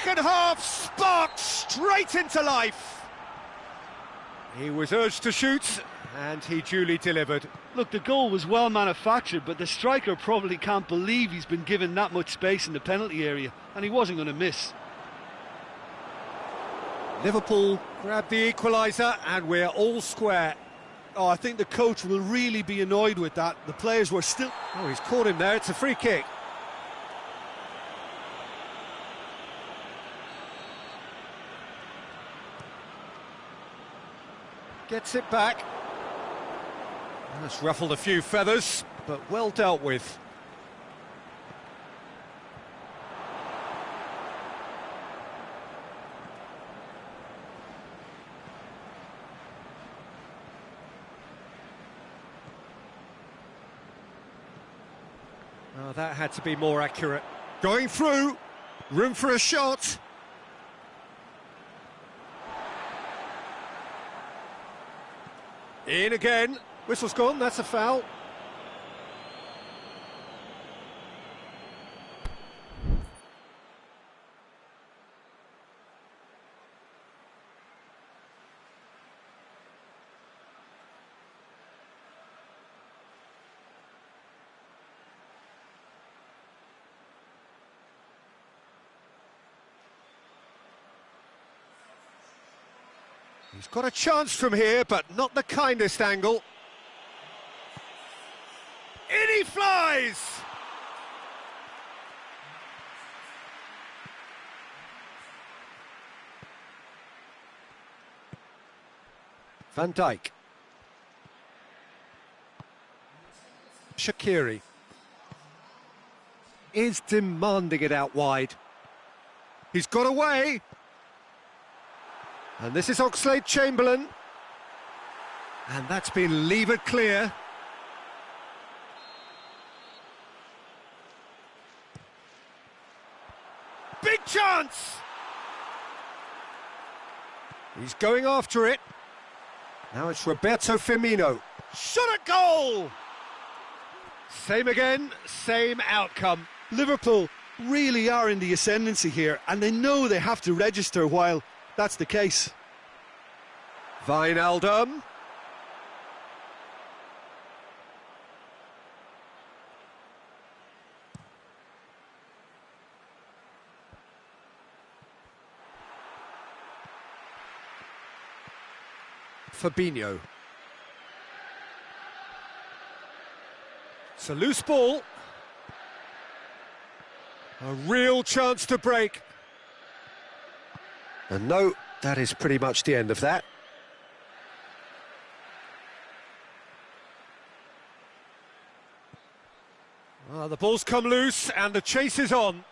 second half sparked straight into life. He was urged to shoot, and he duly delivered. Look, the goal was well manufactured, but the striker probably can't believe he's been given that much space in the penalty area, and he wasn't going to miss. Liverpool grabbed the equaliser, and we're all square. Oh, I think the coach will really be annoyed with that. The players were still... Oh, he's caught him there. It's a free kick. Gets it back. That's ruffled a few feathers, but well dealt with. Oh, that had to be more accurate. Going through. Room for a shot. In again. Whistle's gone, that's a foul. He's got a chance from here, but not the kindest angle. In he flies! Van Dijk. Shaqiri is demanding it out wide. He's got away. And this is Oxlade-Chamberlain. And that's been levered clear. Big chance! He's going after it. Now it's Roberto Firmino. Shot at goal! Same again, same outcome. Liverpool really are in the ascendancy here, and they know they have to register while that's the case. Wijnaldum. Fabinho. It's a loose ball. A real chance to break. And no, that is pretty much the end of that. Well, the ball's come loose and the chase is on.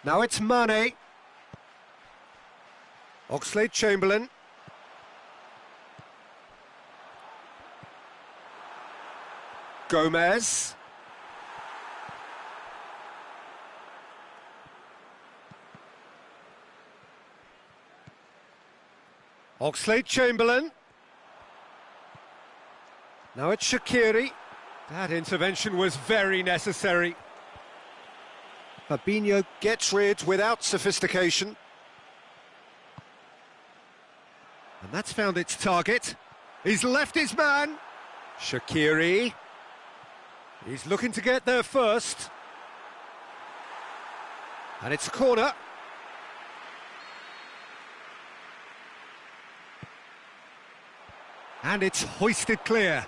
Now it's Mane. Oxlade-Chamberlain. Gomez. Oxlade-Chamberlain. Now it's Shaqiri. That intervention was very necessary. Fabinho gets rid without sophistication. And that's found its target. He's left his man. Shaqiri. He's looking to get there first. And it's a corner. And it's hoisted clear.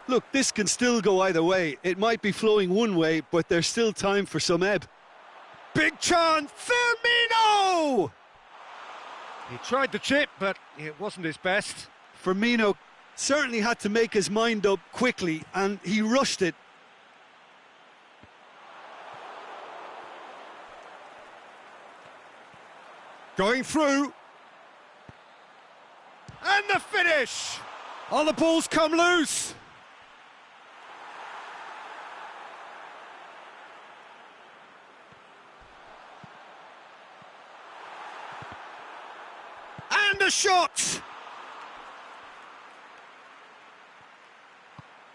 Look, this can still go either way. It might be flowing one way, but there's still time for some ebb. Big chance, Firmino! He tried the chip, but it wasn't his best. Firmino certainly had to make his mind up quickly, and he rushed it. Going through. And the finish! Oh, the ball's come loose! And a shot!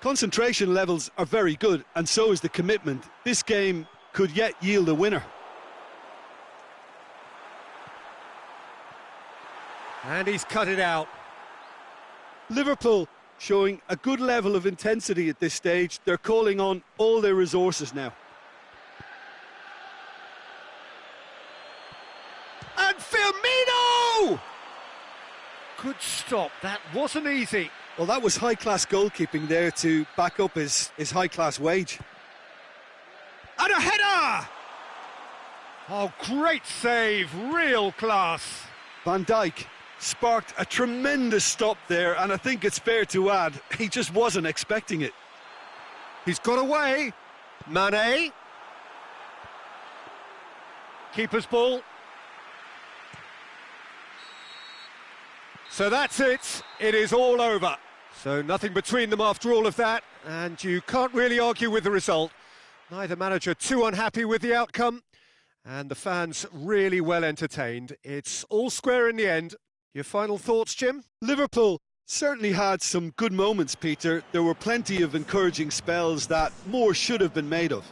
Concentration levels are very good, and so is the commitment. This game could yet yield a winner. And he's cut it out. Liverpool showing a good level of intensity at this stage. They're calling on all their resources now. And Firmino! Good stop, that wasn't easy. Well, that was high-class goalkeeping there to back up his high-class wage. And a header! Oh, great save, real class. Van Dijk sparked a tremendous stop there, and I think it's fair to add, he just wasn't expecting it. He's got away. Mane. Keeper's ball. So that's it. It is all over. So nothing between them after all of that, and you can't really argue with the result. Neither manager too unhappy with the outcome, and the fans really well entertained. It's all square in the end. Your final thoughts, Jim? Liverpool certainly had some good moments, Peter. There were plenty of encouraging spells that more should have been made of.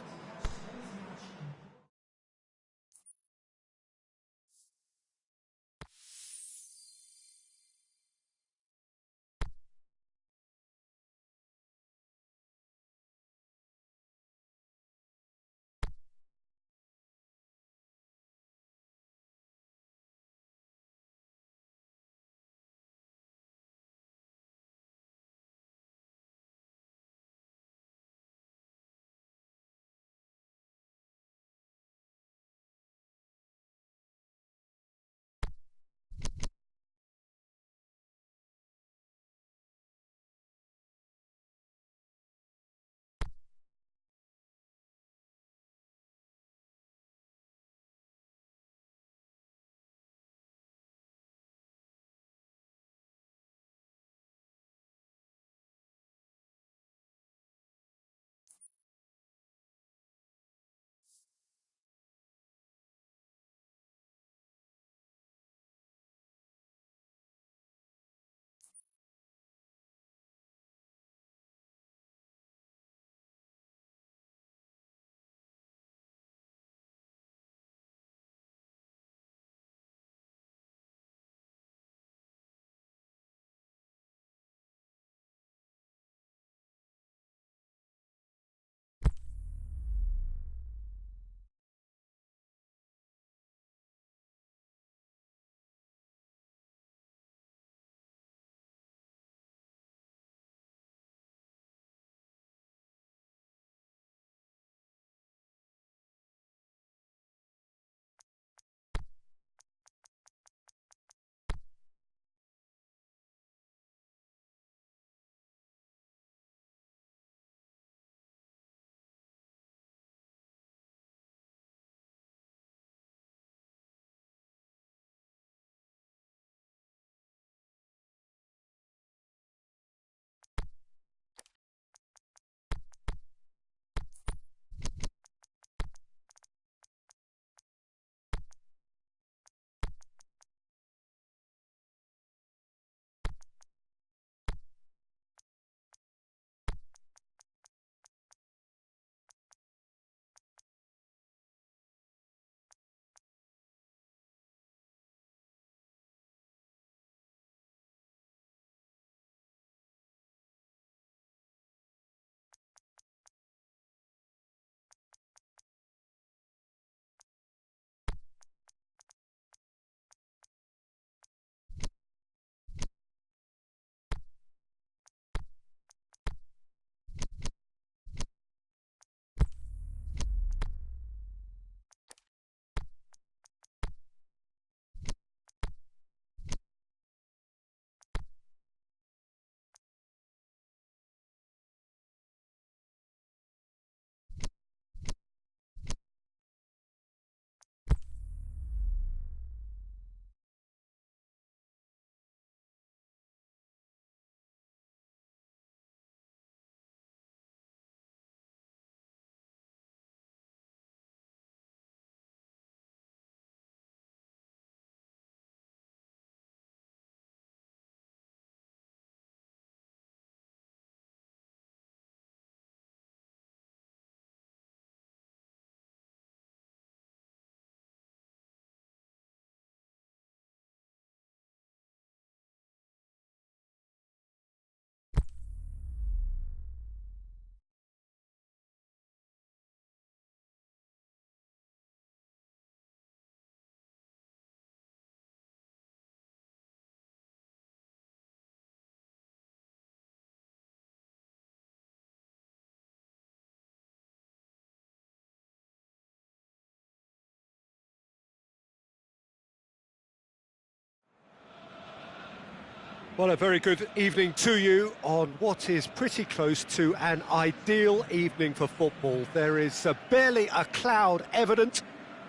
Well, a very good evening to you on what is pretty close to an ideal evening for football. There is barely a cloud evident.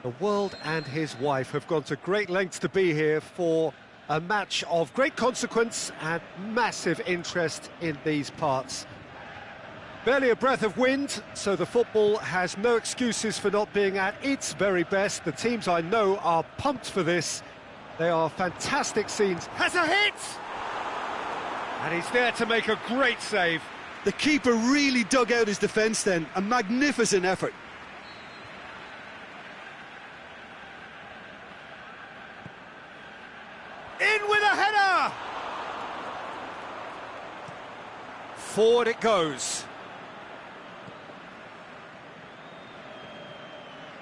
The world and his wife have gone to great lengths to be here for a match of great consequence and massive interest in these parts. Barely a breath of wind, so the football has no excuses for not being at its very best. The teams I know are pumped for this. They are fantastic scenes. Has a hit! And he's there to make a great save. The keeper really dug out his defence then. A magnificent effort. In with a header! Forward it goes.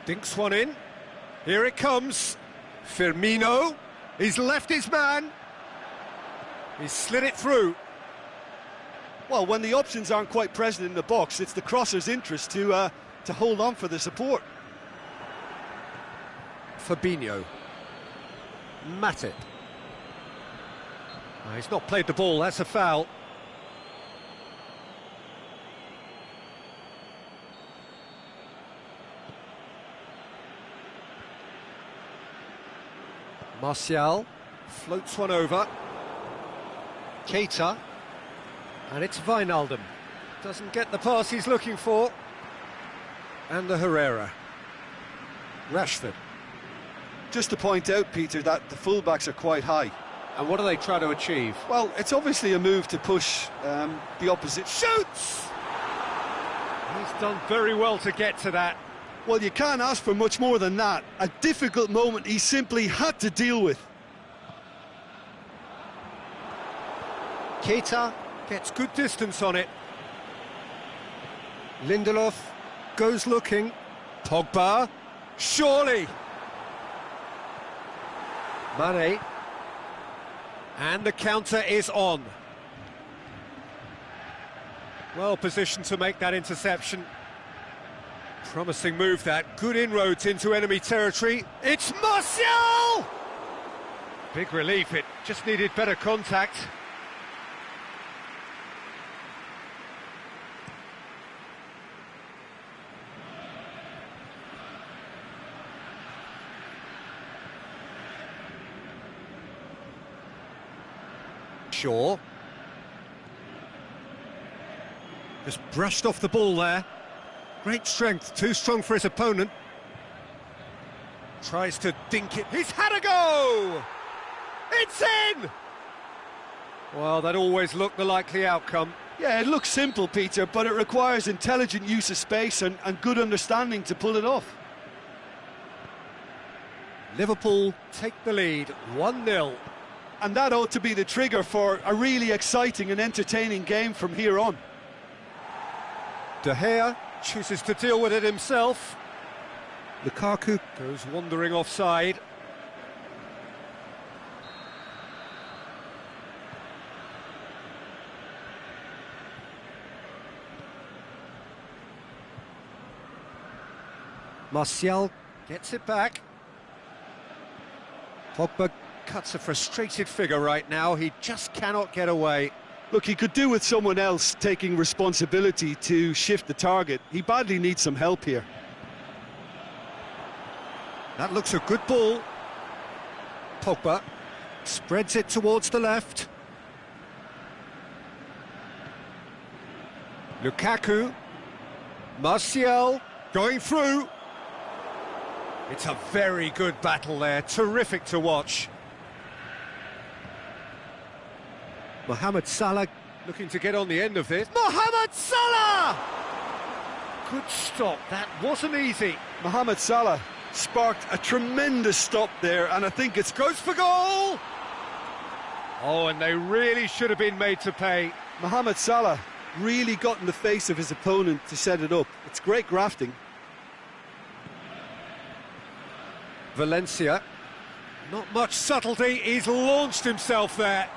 Dinks one in. Here it comes. Firmino. He's left his man. He's slid it through. Well, when the options aren't quite present in the box, it's the crosser's interest to hold on for the support. Fabinho. Matip. He's not played the ball, that's a foul. Martial floats one over. Keita, and it's Wijnaldum. Doesn't get the pass he's looking for. And the Herrera. Rashford. Just to point out, Peter, that the fullbacks are quite high. And what are they trying to achieve? Well, it's obviously a move to push the opposite. Shoots! He's done very well to get to that. Well, you can't ask for much more than that. A difficult moment he simply had to deal with. Keita gets good distance on it. Lindelof goes looking. Pogba, surely. Mane. And the counter is on. Well positioned to make that interception. Promising move that. Good inroads into enemy territory. It's Martial! Big relief, it just needed better contact. Shaw. Just brushed off the ball there. Great strength, too strong for his opponent. Tries to dink it. He's had a go! It's in! Well, that always looked the likely outcome. Yeah, it looks simple, Peter, but it requires intelligent use of space and good understanding to pull it off. Liverpool take the lead, 1-0. And that ought to be the trigger for a really exciting and entertaining game from here on. De Gea chooses to deal with it himself. Lukaku goes wandering offside. Martial gets it back. Pogba cuts a frustrated figure right now. He just cannot get away. Look, he could do with someone else taking responsibility to shift the target. He badly needs some help here. That looks a good ball. Pogba spreads it towards the left. Lukaku. Martial going through. It's a very good battle there. Terrific to watch. Mohamed Salah looking to get on the end of this. Mohamed Salah! Good stop, that wasn't easy. Mohamed Salah sparked a tremendous stop there, and I think it's goes for goal! Oh, and they really should have been made to pay. Mohamed Salah really got in the face of his opponent to set it up. It's great grafting. Valencia, not much subtlety, he's launched himself there.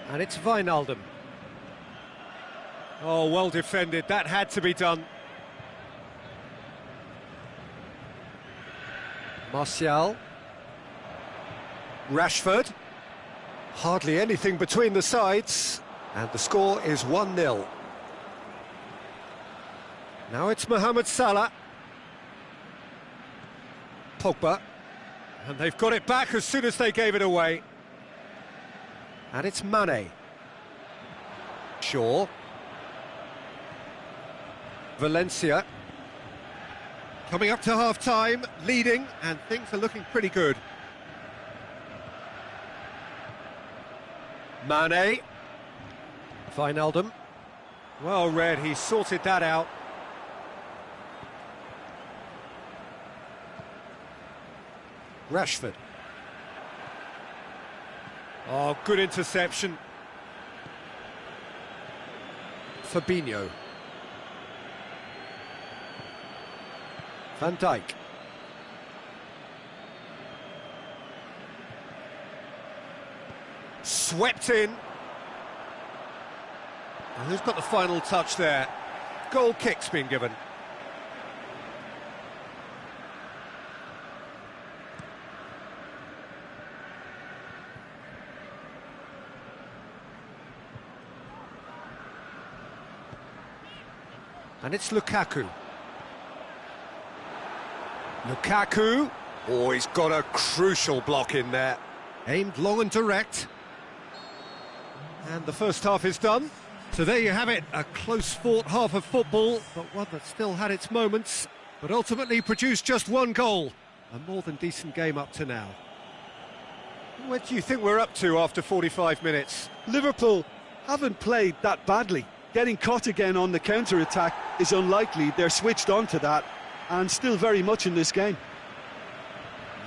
And it's Wijnaldum. Oh, well defended, that had to be done. Martial. Rashford. Hardly anything between the sides, and the score is 1-0. Now it's Mohamed Salah. Pogba. And they've got it back as soon as they gave it away. And it's Mane. Shaw. Valencia. Coming up to half-time, leading, and things are looking pretty good. Mane. Wijnaldum. Well read, he sorted that out. Rashford. Oh, good interception. Fabinho. Van Dijk. Swept in. And who's got the final touch there? Goal kick's been given. And it's Lukaku. Lukaku. Oh, he's got a crucial block in there. Aimed long and direct. And the first half is done. So there you have it, a close-fought half of football, but one that still had its moments, but ultimately produced just one goal. A more than decent game up to now. What do you think we're up to after 45 minutes? Liverpool haven't played that badly. Getting caught again on the counter-attack is unlikely. They're switched on to that and still very much in this game.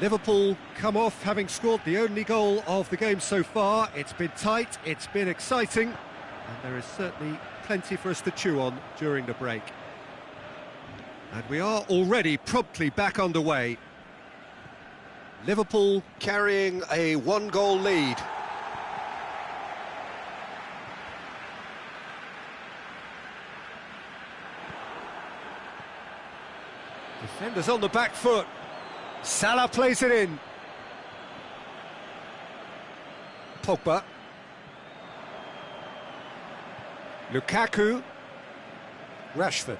Liverpool come off having scored the only goal of the game so far. It's been tight, it's been exciting, and there is certainly plenty for us to chew on during the break. And we are already promptly back underway. Liverpool carrying a one-goal lead. Defenders on the back foot. Salah plays it in. Pogba. Lukaku. Rashford.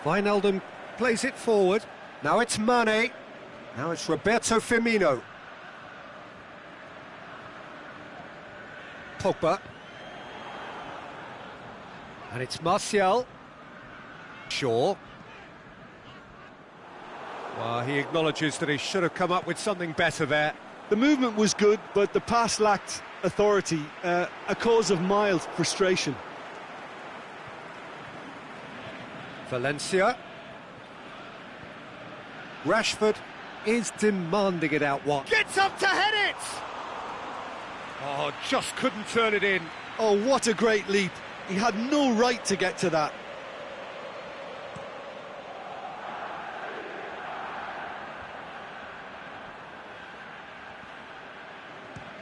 Wijnaldum plays it forward. Now it's Mane. Now it's Roberto Firmino. Pogba. And it's Martial. Shaw. Well, he acknowledges that he should have come up with something better there. The movement was good, but the pass lacked authority, a cause of mild frustration. Valencia. Rashford is demanding it out wide. Gets up to head it! Oh, just couldn't turn it in. Oh, what a great leap. He had no right to get to that.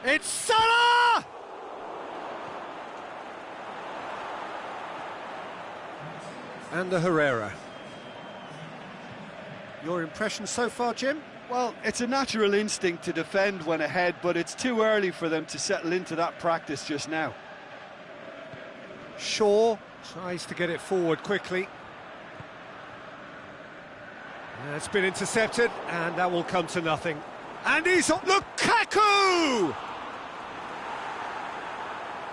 It's Salah! And the Herrera. Your impression so far, Jim? Well, it's a natural instinct to defend when ahead, but it's too early for them to settle into that practice just now. Shaw tries to get it forward quickly. It's been intercepted, and that will come to nothing. And he's on Lukaku!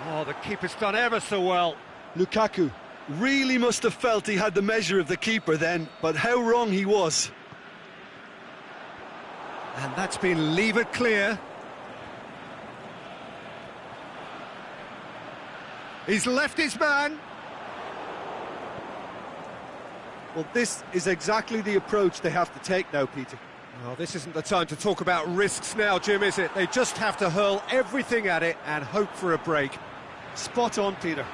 Oh, the keeper's done ever so well. Lukaku really must have felt he had the measure of the keeper then, but how wrong he was. And that's been levered clear. He's left his man. Well, this is exactly the approach they have to take now, Peter. Well, this isn't the time to talk about risks now, Jim, is it? They just have to hurl everything at it and hope for a break. Spot on, Peter.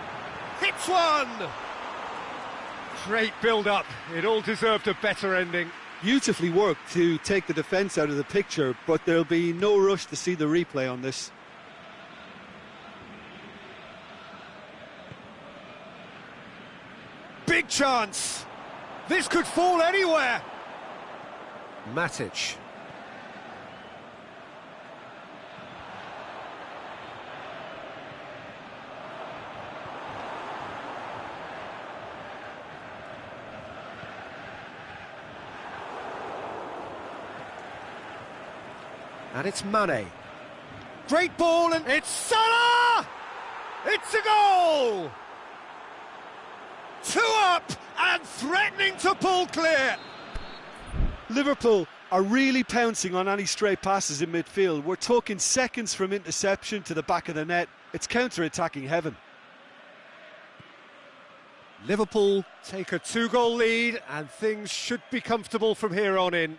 Hits one! Great build-up. It all deserved a better ending. Beautifully worked to take the defence out of the picture, but there'll be no rush to see the replay on this. Big chance! This could fall anywhere! Matic. And it's Mane. Great ball, and it's Salah! It's a goal! 2 up and threatening to pull clear. Liverpool are really pouncing on any stray passes in midfield. We're talking seconds from interception to the back of the net. It's counter-attacking heaven. Liverpool take a 2-goal lead and things should be comfortable from here on in.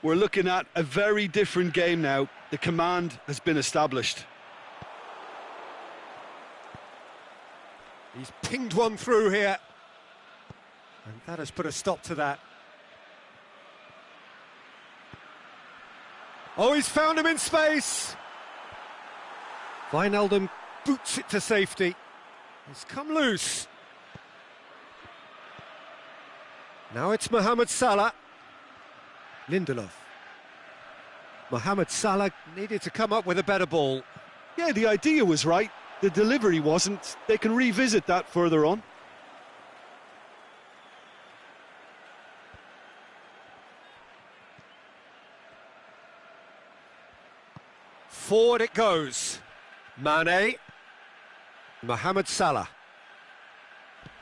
We're looking at a very different game now. The command has been established. He's pinged one through here. And that has put a stop to that. Oh, he's found him in space. Wijnaldum boots it to safety. He's come loose. Now it's Mohamed Salah. Lindelof. Mohamed Salah needed to come up with a better ball. Yeah, the idea was right. The delivery wasn't. They can revisit that further on. Forward it goes. Mane. Mohamed Salah.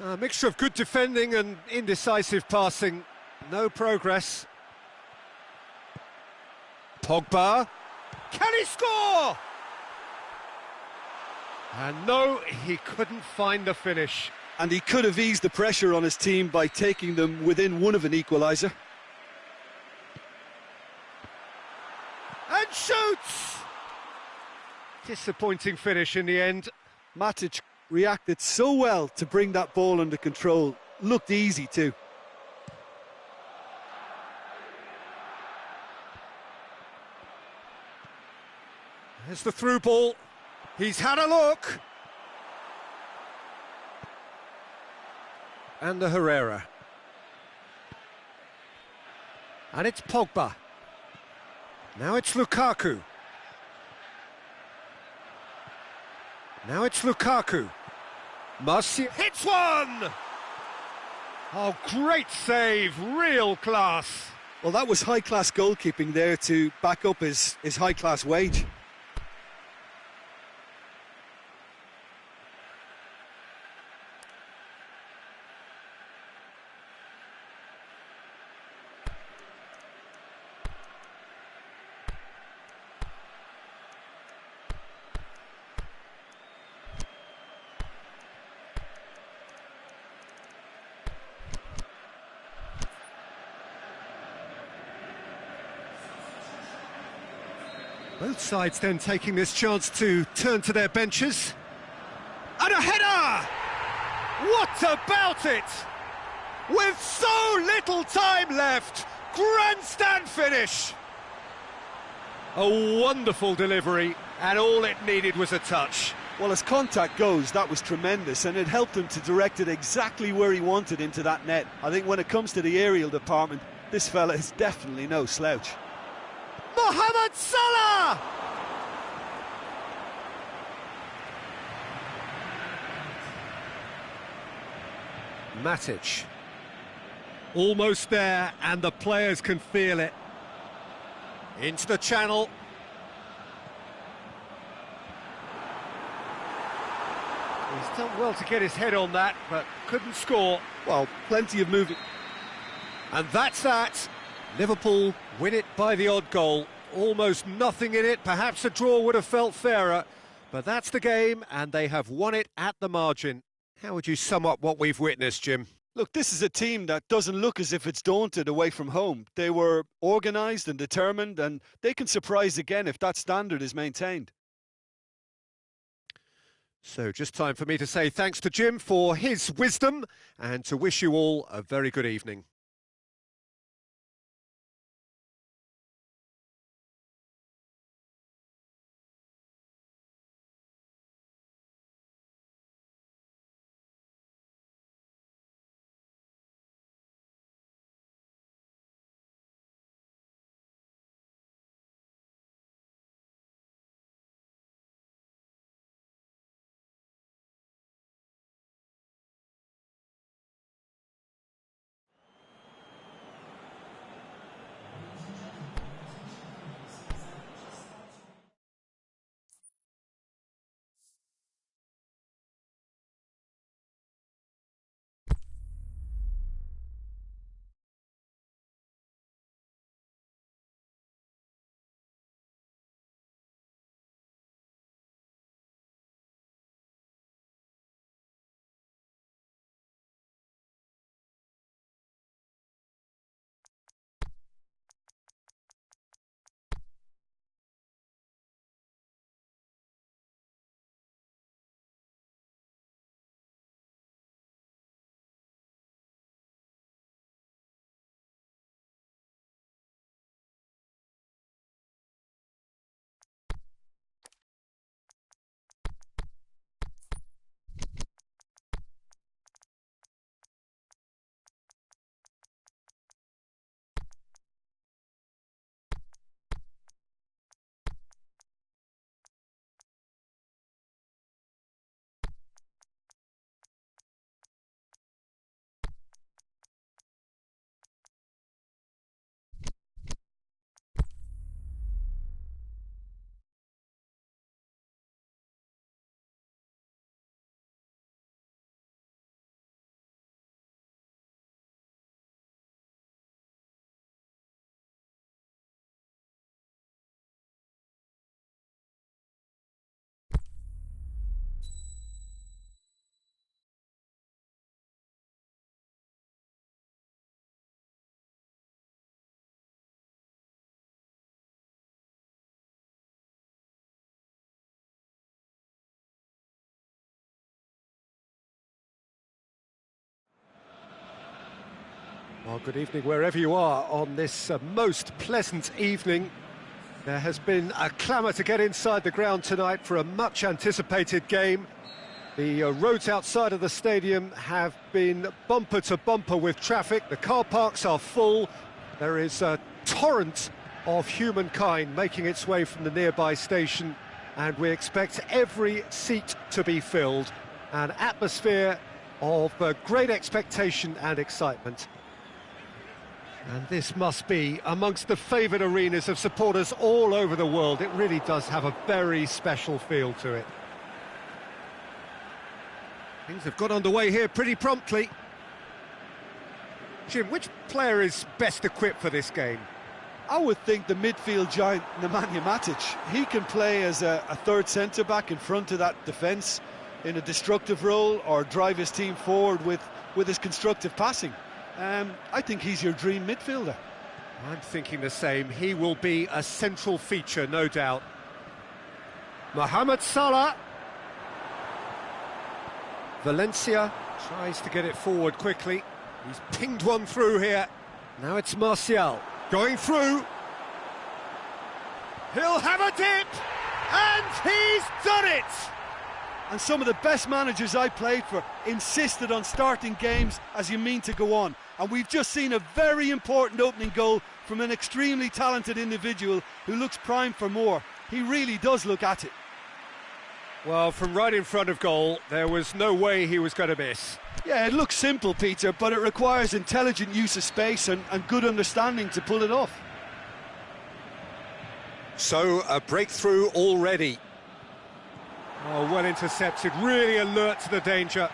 A mixture of good defending and indecisive passing. No progress. Pogba. Can he score? And no, he couldn't find the finish. And he could have eased the pressure on his team by taking them within one of an equaliser. And shoots! Disappointing finish in the end. Matic reacted so well to bring that ball under control. Looked easy too. There's the through ball. He's had a look. And the Herrera. And it's Pogba. Now it's Lukaku. Now it's Lukaku. Martial hits one! Oh, great save, real class. Well, that was high-class goalkeeping there to back up his high-class wage. Both sides then taking this chance to turn to their benches. And a header! What about it? With so little time left, grandstand finish! A wonderful delivery, and all it needed was a touch. Well, as contact goes, that was tremendous, and it helped him to direct it exactly where he wanted into that net. I think when it comes to the aerial department, this fella is definitely no slouch. Mohamed Salah! Matic. Almost there, and the players can feel it. Into the channel. He's done well to get his head on that, but couldn't score. Well, plenty of moving. And that's that. Liverpool win it by the odd goal. Almost nothing in it. Perhaps a draw would have felt fairer. But that's the game, and they have won it at the margin. How would you sum up what we've witnessed, Jim? Look, this is a team that doesn't look as if it's daunted away from home. They were organised and determined, and they can surprise again if that standard is maintained. So just time for me to say thanks to Jim for his wisdom and to wish you all a very good evening. Well, good evening wherever you are on this most pleasant evening. There has been a clamour to get inside the ground tonight for a much-anticipated game. The roads outside of the stadium have been bumper to bumper with traffic. The car parks are full. There is a torrent of humankind making its way from the nearby station, and we expect every seat to be filled. An atmosphere of great expectation and excitement. And this must be amongst the favoured arenas of supporters all over the world. It really does have a very special feel to it. Things have got underway here pretty promptly. Jim, which player is best equipped for this game? I would think the midfield giant Nemanja Matic. He can play as a third centre-back in front of that defence in a destructive role, or drive his team forward with his constructive passing. I think he's your dream midfielder. I'm thinking the same. He will be a central feature, no doubt. Mohamed Salah. Valencia tries to get it forward quickly. He's pinged one through here. Now it's Martial going through. He'll have a dip, and he's done it! And some of the best managers I played for insisted on starting games as you mean to go on. And we've just seen a very important opening goal from an extremely talented individual who looks primed for more. He really does look at it. Well, from right in front of goal, there was no way he was going to miss. Yeah, it looks simple, Peter, but it requires intelligent use of space and good understanding to pull it off. So, a breakthrough already. Oh, well intercepted, really alert to the danger.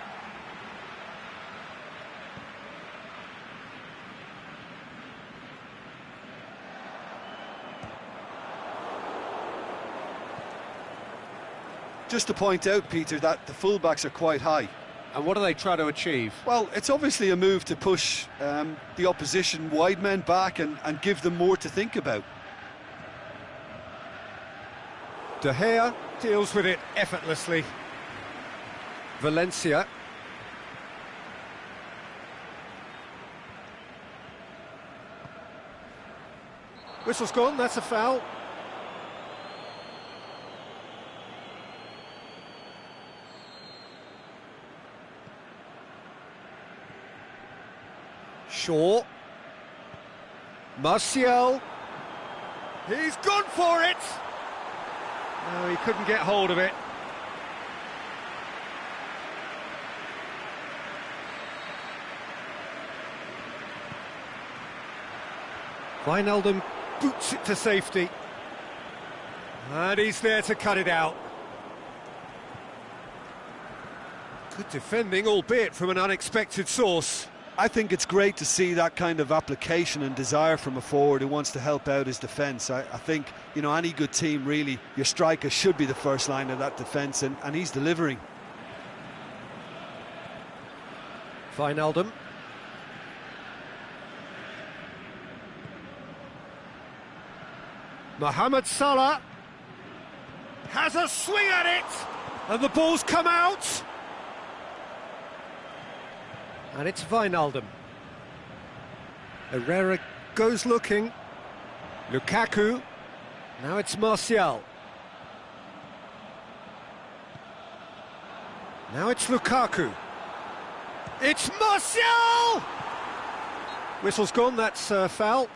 Just to point out, Peter, that the fullbacks are quite high. And what are they trying to achieve? Well, it's obviously a move to push the opposition wide men back and give them more to think about. De Gea deals with it effortlessly. Valencia. Whistle's gone, that's a foul. Shaw. Martial. He's gone for it! No, he couldn't get hold of it. Wijnaldum boots it to safety. And he's there to cut it out. Good defending, albeit from an unexpected source. I think it's great to see that kind of application and desire from a forward who wants to help out his defence. I think, you know, any good team, really, your striker should be the first line of that defence, and he's delivering. Wijnaldum. Mohamed Salah has a swing at it, and the ball's come out. And it's Wijnaldum. Herrera goes looking. Lukaku. Now it's Martial. Now it's Lukaku. It's Martial! Whistle's gone, that's foul.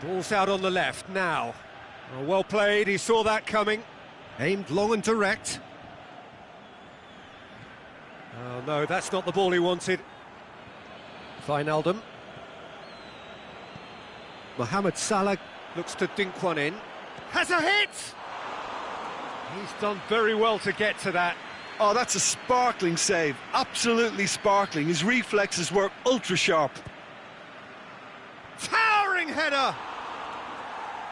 Ball's out on the left now. Oh, well played, he saw that coming. Aimed long and direct. Oh no, that's not the ball he wanted. Wijnaldum. Mohamed Salah looks to dink one in. Has a hit! He's done very well to get to that. Oh, that's a sparkling save. Absolutely sparkling. His reflexes were ultra sharp. Towering header!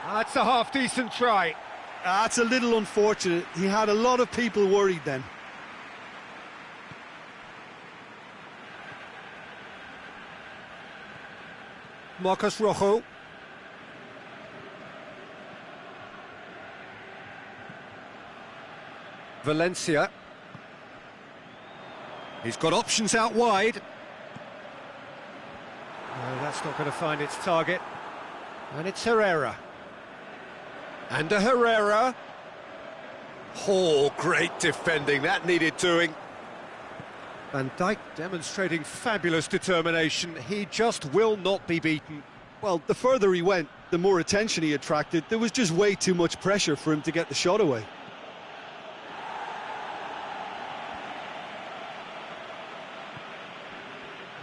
That's a half-decent try. That's a little unfortunate. He had a lot of people worried then. Marcos Rojo. Valencia. He's got options out wide. No, that's not going to find its target. And it's Herrera. And a Herrera. Oh, great defending. That needed doing. Van Dijk demonstrating fabulous determination. He just will not be beaten. Well, the further he went, the more attention he attracted. There was just way too much pressure for him to get the shot away.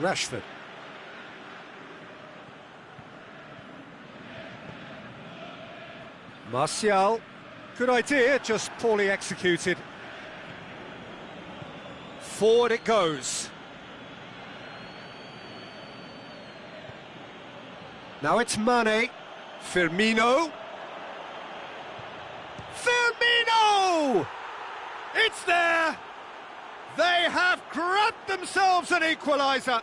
Rashford. Martial. Good idea, just poorly executed. Forward it goes. Now it's Mane. Firmino. Firmino! It's there! They have grabbed themselves an equaliser.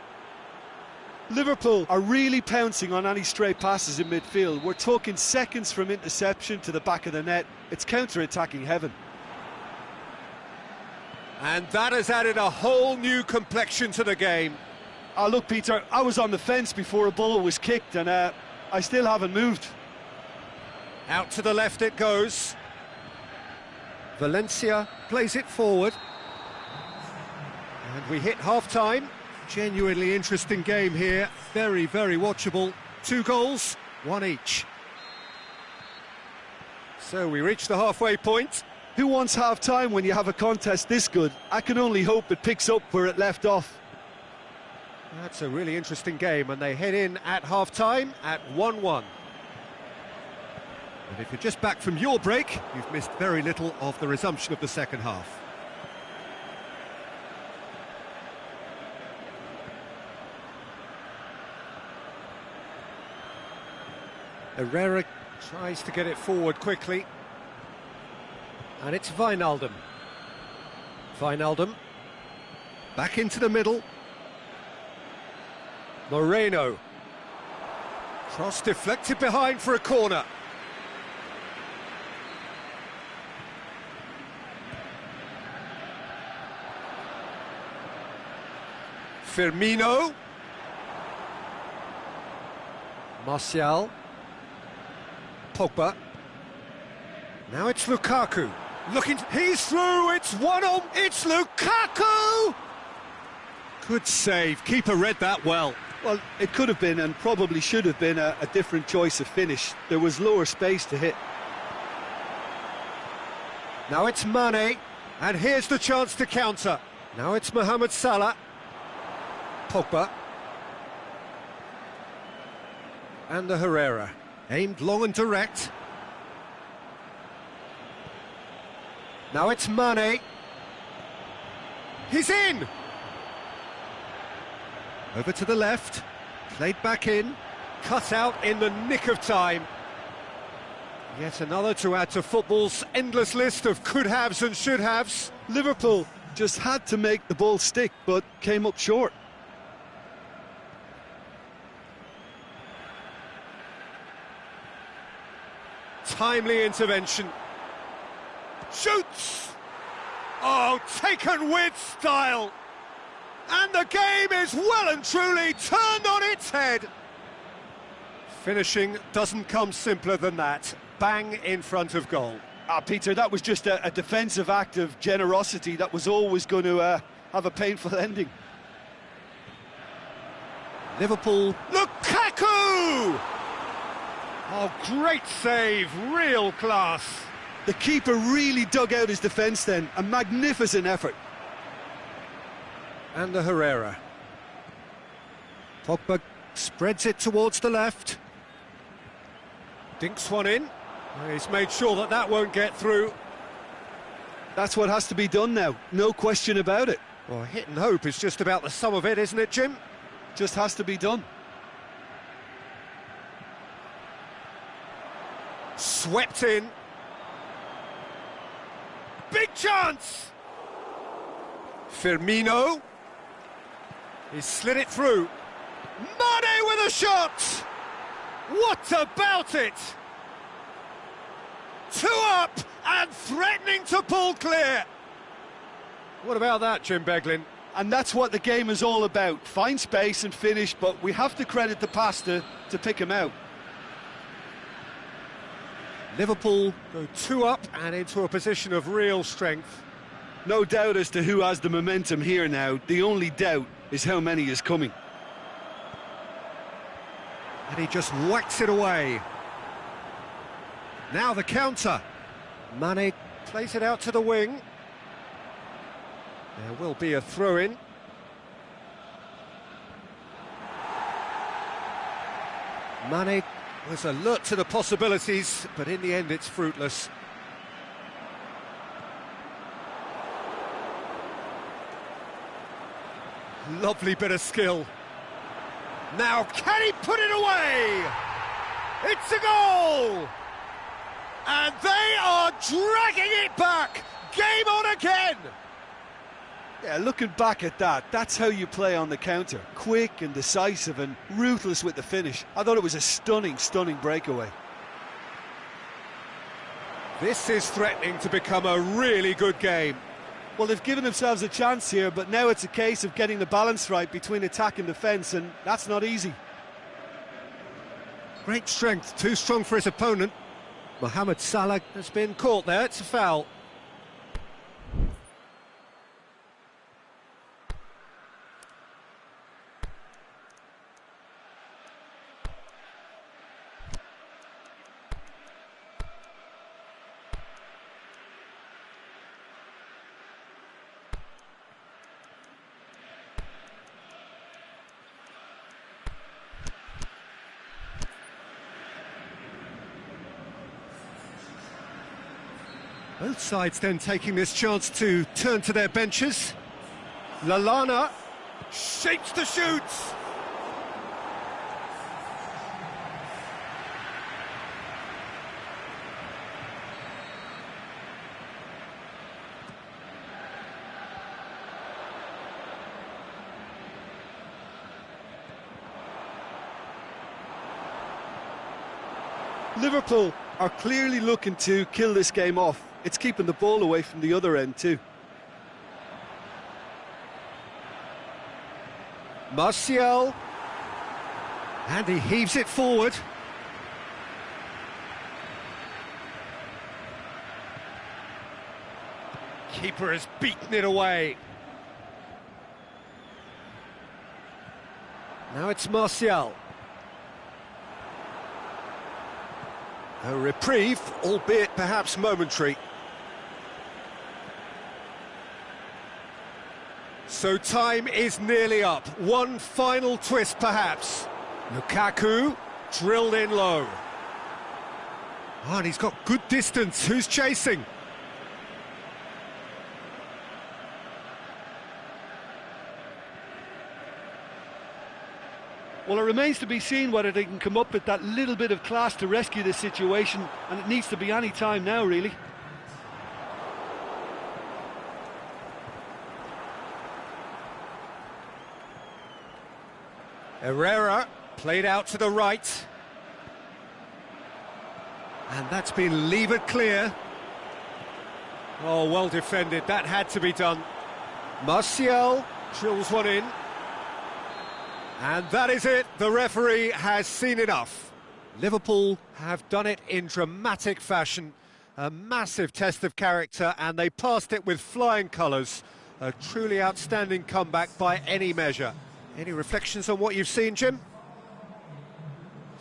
Liverpool are really pouncing on any stray passes in midfield. We're talking seconds from interception to the back of the net. It's counter-attacking heaven. And that has added a whole new complexion to the game. Look, Peter, I was on the fence before a ball was kicked, and I still haven't moved. Out to the left it goes. Valencia plays it forward. And we hit half-time. Genuinely interesting game here. Very, very watchable. 2 goals, 1 each. So we reach the halfway point. Who wants half-time when you have a contest this good? I can only hope it picks up where it left off. That's a really interesting game, and they head in at half-time at 1-1. And if you're just back from your break, you've missed very little of the resumption of the second half. Herrera tries to get it forward quickly. And it's Wijnaldum. Wijnaldum. Back into the middle. Moreno. Cross deflected behind for a corner. Firmino. Martial. Pogba. Now it's Lukaku. He's through, it's 1-on, it's Lukaku! Good save, keeper read that well. Well, it could have been and probably should have been a different choice of finish. There was lower space to hit. Now it's Mane, and here's the chance to counter. Now it's Mohamed Salah. Pogba. And the Herrera. Aimed long and direct. Now it's Mane. He's in! Over to the left. Played back in. Cut out in the nick of time. Yet another to add to football's endless list of could-haves and should-haves. Liverpool just had to make the ball stick, but came up short. Timely intervention. Shoots! Oh, taken with style! And the game is well and truly turned on its head. Finishing doesn't come simpler than that. Bang in front of goal. Peter, that was just a defensive act of generosity that was always going to have a painful ending. Liverpool. Lukaku! Oh, great save, real class. The keeper really dug out his defence then, a magnificent effort. And the Herrera. Pogba spreads it towards the left. Dinks one in. He's made sure that that won't get through. That's what has to be done now, no question about it. Well, hit and hope is just about the sum of it, isn't it, Jim? Just has to be done. Swept in. Big chance! Firmino. He's slid it through. Mane with a shot! What about it? Two up and threatening to pull clear. What about that, Jim Beglin? And that's what the game is all about. Find space and finish, but we have to credit the pass to pick him out. Liverpool go two up and into a position of real strength. No doubt as to who has the momentum here now. The only doubt is how many is coming. And he just whacks it away. Now the counter. Mane plays it out to the wing. There will be a throw-in. Mane was alert to the possibilities, but in the end it's fruitless. Lovely bit of skill. Now, can he put it away? It's a goal! And they are dragging it back! Game on again! Yeah, looking back at that, that's how you play on the counter. Quick and decisive and ruthless with the finish. I thought it was a stunning, stunning breakaway. This is threatening to become a really good game. Well, they've given themselves a chance here, but now it's a case of getting the balance right between attack and defence, and that's not easy. Great strength, too strong for his opponent. Mohamed Salah has been caught there, it's a foul. Both sides then taking this chance to turn to their benches. Lallana shapes the shoots. Liverpool are clearly looking to kill this game off. It's keeping the ball away from the other end too. Martial. And he heaves it forward. Keeper has beaten it away. Now it's Martial. A reprieve, albeit perhaps momentary. So time is nearly up. One final twist, perhaps. Lukaku drilled in low. Oh, and he's got good distance. Who's chasing? Well, it remains to be seen whether they can come up with that little bit of class to rescue this situation, and it needs to be any time now, really. Herrera played out to the right. And that's been levered clear. Oh, well defended. That had to be done. Martial drills one in. And that is it. The referee has seen enough. Liverpool have done it in dramatic fashion. A massive test of character, and they passed it with flying colours. A truly outstanding comeback by any measure. Any reflections on what you've seen, Jim?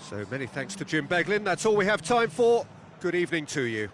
So many thanks to Jim Beglin. That's all we have time for. Good evening to you.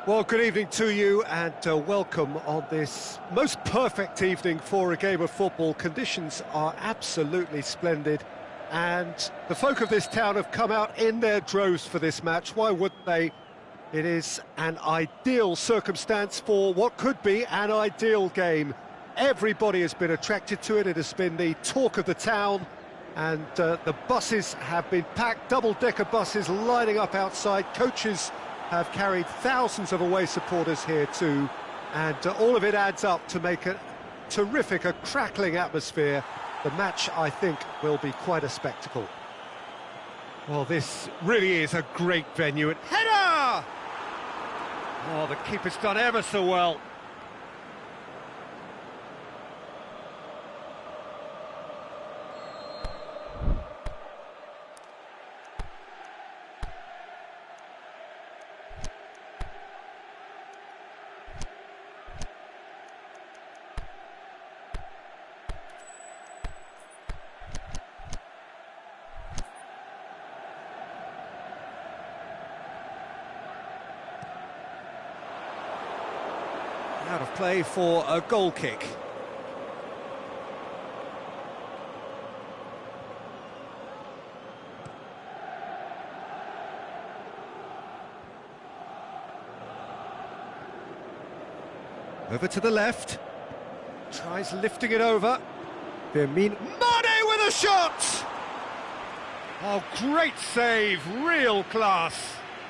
Well, good evening to you and welcome on this most perfect evening for a game of football. Conditions are absolutely splendid and the folk of this town have come out in their droves for this match. Why wouldn't they? It is an ideal circumstance for what could be an ideal game. Everybody has been attracted to it. It has been the talk of the town and the buses have been packed, double-decker buses lining up outside. Coaches have carried thousands of away supporters here too, and all of it adds up to make a terrific, a crackling atmosphere. The match, I think, will be quite a spectacle. Well, this really is a great venue. And header! Oh, the keeper's done ever so well. Out of play for a goal kick. Over to the left. Tries lifting it over. Mane with a shot! Oh, great save, real class.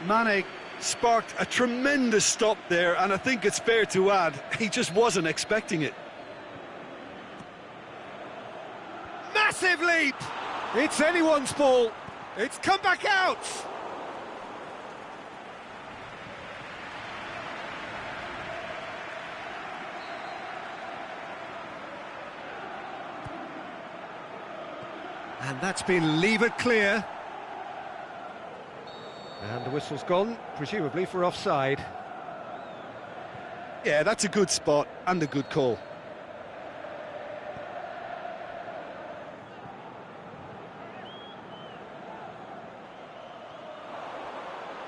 Mane sparked a tremendous stop there, and I think it's fair to add, he just wasn't expecting it. Massive leap! It's anyone's ball. It's come back out! And that's been levered clear. And the whistle's gone, presumably for offside. Yeah, that's a good spot and a good call.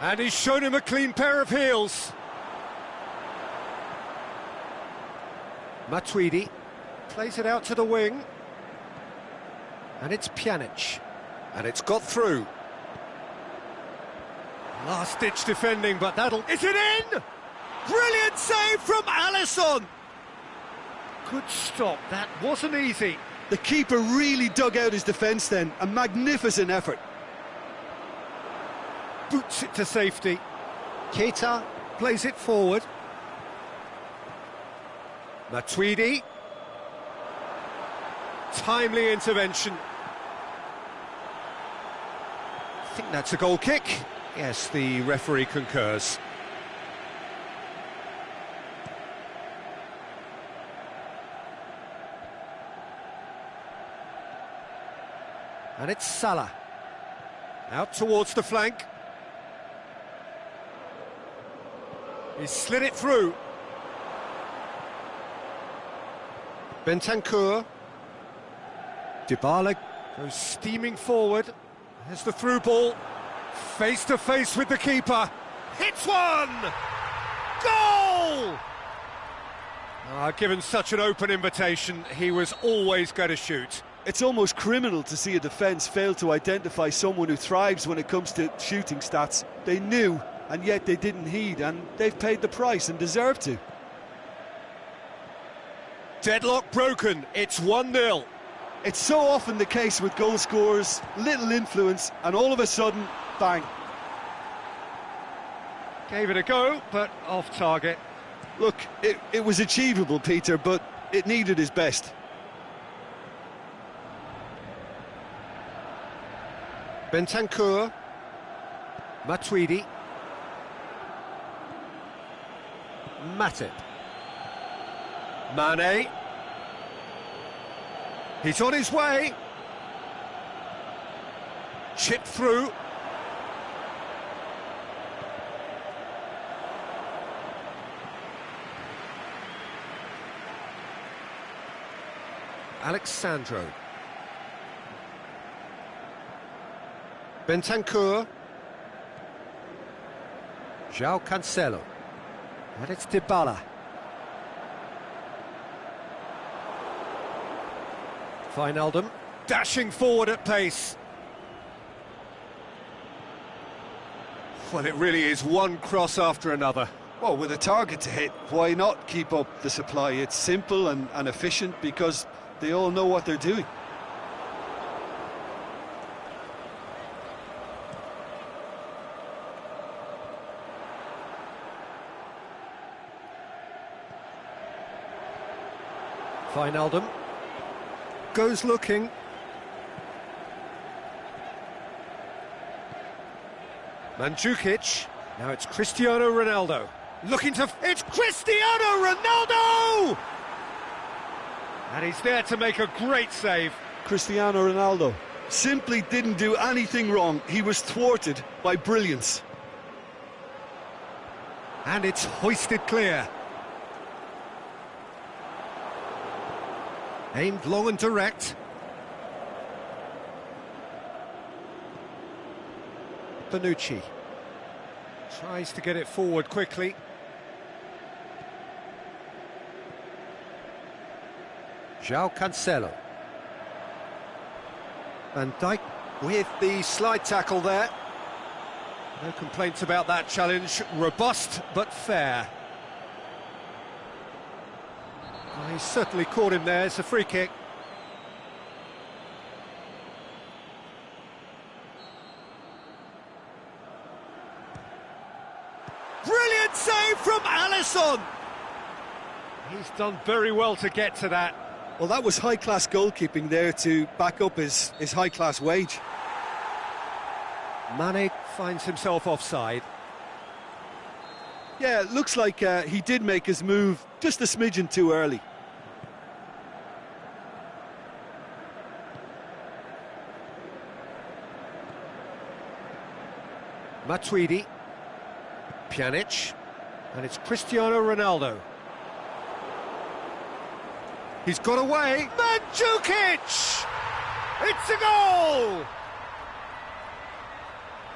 And he's shown him a clean pair of heels. Matuidi plays it out to the wing. And it's Pjanic. And it's got through. Last-ditch defending, but is it in? Brilliant save from Alisson! Good stop, that wasn't easy. The keeper really dug out his defence then, a magnificent effort. Boots it to safety. Keita plays it forward. Matuidi. Timely intervention. I think that's a goal kick. Yes, the referee concurs. And it's Salah. Out towards the flank. He's slid it through. Bentancur. Dybala goes steaming forward. There's the through ball. Face to face with the keeper. Hits one! Goal! Given such an open invitation, he was always going to shoot. It's almost criminal to see a defence fail to identify someone who thrives when it comes to shooting stats. They knew, and yet they didn't heed, and they've paid the price and deserve to. Deadlock broken, it's 1-0. It's so often the case with goal scorers, little influence, and all of a sudden, bang. Gave it a go, but off target. Look, it was achievable, Peter, but it needed his best. Bentancur. Matuidi. Matip. Mane. He's on his way. Chipped through. Alexandro. Bentancur. João Cancelo. And it's Dybala. Wijnaldum dashing forward at pace. Well, it really is one cross after another. Well, with a target to hit, why not keep up the supply? It's simple and efficient because they all know what they're doing. Wijnaldum goes looking. Mandzukic. Now it's Cristiano Ronaldo. Looking to... It's Cristiano Ronaldo! And he's there to make a great save. Cristiano Ronaldo simply didn't do anything wrong. He was thwarted by brilliance. And it's hoisted clear. Aimed long and direct. Bonucci tries to get it forward quickly. João Cancelo. Van Dijk with the slide tackle there. No complaints about that challenge. Robust but fair. Well, he's certainly caught him there. It's a free kick. Brilliant save from Alisson! He's done very well to get to that. Well, that was high-class goalkeeping there to back up his high-class wage. Mane finds himself offside. Yeah, it looks like he did make his move just a smidgen too early. Matuidi. Pjanic. And it's Cristiano Ronaldo. He's got away. Mandzukic! It's a goal!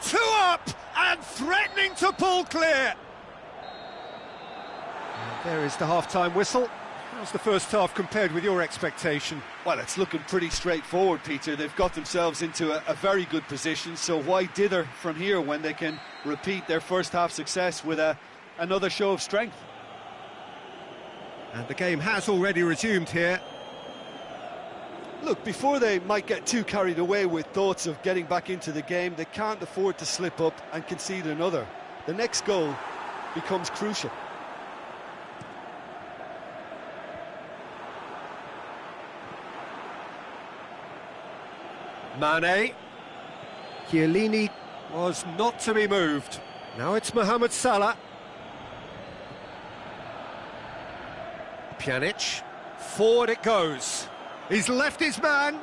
2 up and threatening to pull clear. And there is the half-time whistle. How's the first half compared with your expectation? Well, it's looking pretty straightforward, Peter. They've got themselves into a very good position, so why dither from here when they can repeat their first half success with another show of strength? And the game has already resumed here. Look, before they might get too carried away with thoughts of getting back into the game, they can't afford to slip up and concede another. The next goal becomes crucial. Mane. Chiellini was not to be moved. Now it's Mohamed Salah. Pjanic. Forward it goes. He's left his man.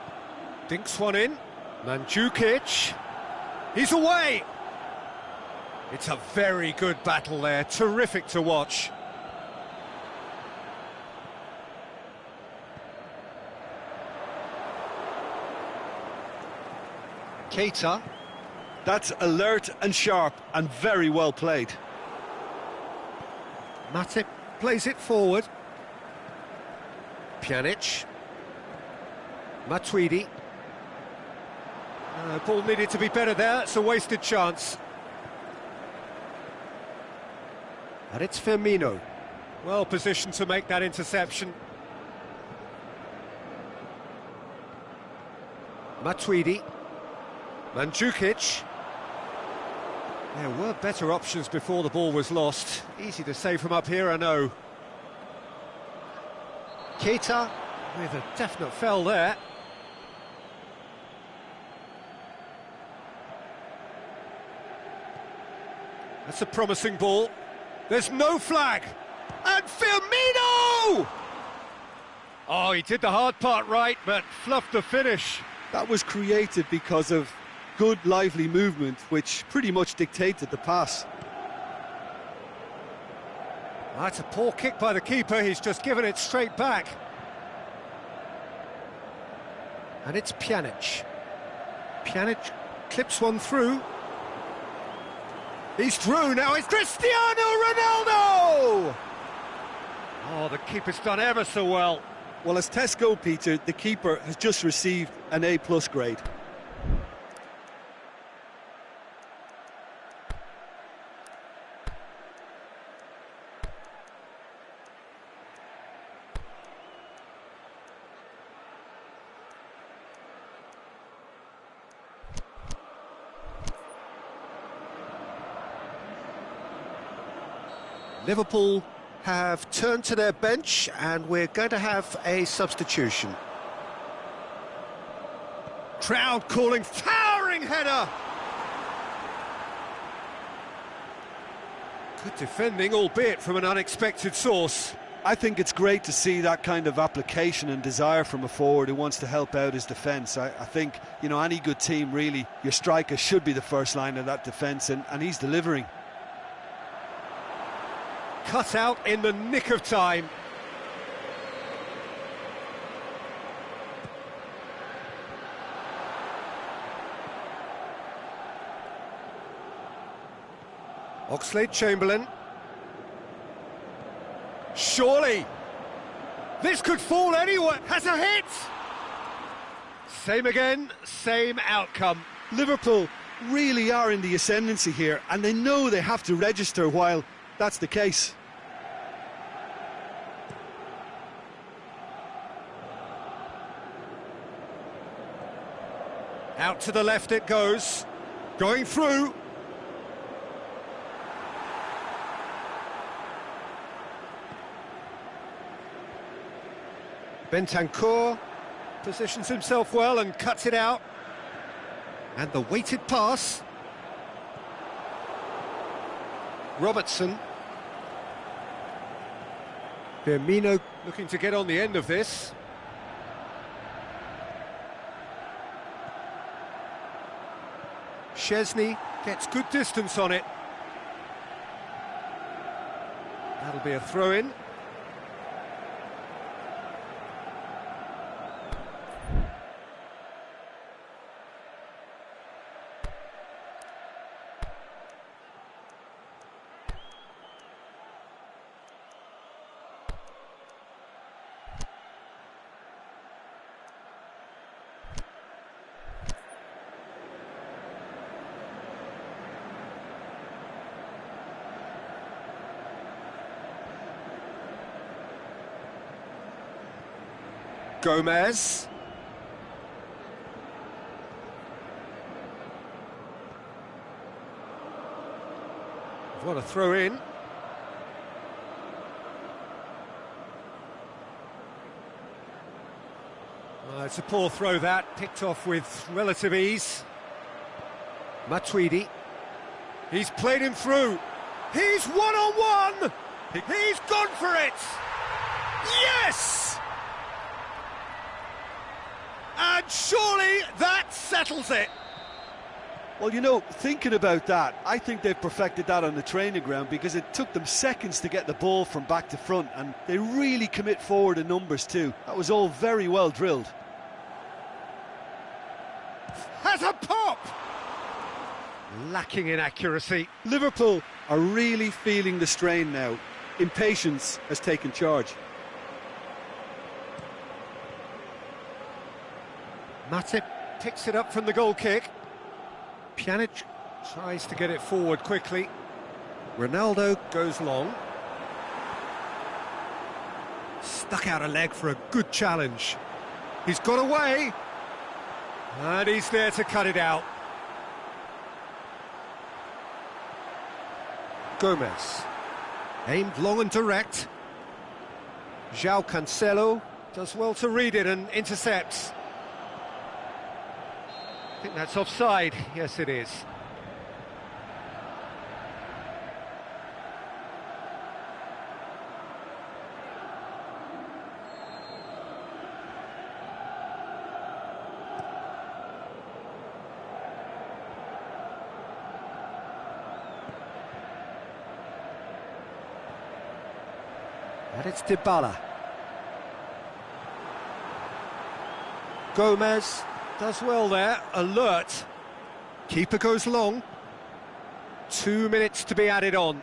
Dinks one in. Mandzukic. He's away. It's a very good battle there. Terrific to watch. Keita. That's alert and sharp and very well played. Matip plays it forward. Pjanic. Matuidi. Ball needed to be better there. It's a wasted chance. And it's Firmino. Well positioned to make that interception. Matuidi. Mandzukic. There were better options before the ball was lost. Easy to save from up here, I know. Keita with a definite foul there. That's a promising ball. There's no flag. And Firmino! Oh, he did the hard part right, but fluffed the finish. That was created because of good, lively movement, which pretty much dictated the pass. That's a poor kick by the keeper. He's just given it straight back. And it's Pjanic. Pjanic clips one through. He's through, now it's Cristiano Ronaldo! Oh, the keeper's done ever so well. Well, as tests go, Peter, the keeper has just received an A+ grade. Liverpool have turned to their bench and we're going to have a substitution. Crowd calling, towering header! Good defending, albeit from an unexpected source. I think it's great to see that kind of application and desire from a forward who wants to help out his defence. I think, you know, any good team, really, your striker should be the first line of that defence, and he's delivering. Cut out in the nick of time. Oxlade-Chamberlain. Surely this could fall anywhere. Has a hit. Same again, same outcome. Liverpool really are in the ascendancy here, and they know they have to register while that's the case. Out to the left it goes. Going through. Bentancur positions himself well and cuts it out. And the weighted pass. Robertson. Firmino looking to get on the end of this. Szczesny gets good distance on it. That'll be a throw-in. Gomez. What a throw in. It's a poor throw that, picked off with relative ease. Matuidi. He's played him through. He's one-on-one! He's gone for it! Yes! And surely that settles it. Well, you know, thinking about that, I think they've perfected that on the training ground because it took them seconds to get the ball from back to front, and they really commit forward in numbers too. That was all very well drilled. Has a pop! Lacking in accuracy. Liverpool are really feeling the strain now. Impatience has taken charge. Matip picks it up from the goal kick. Pjanic tries to get it forward quickly. Ronaldo goes long. Stuck out a leg for a good challenge. He's got away. And he's there to cut it out. Gomez. Aimed long and direct. João Cancelo does well to read it and intercepts. I think that's offside. Yes, it is. And it's Dybala. Gomez does well there, alert. Keeper goes long. 2 minutes to be added on.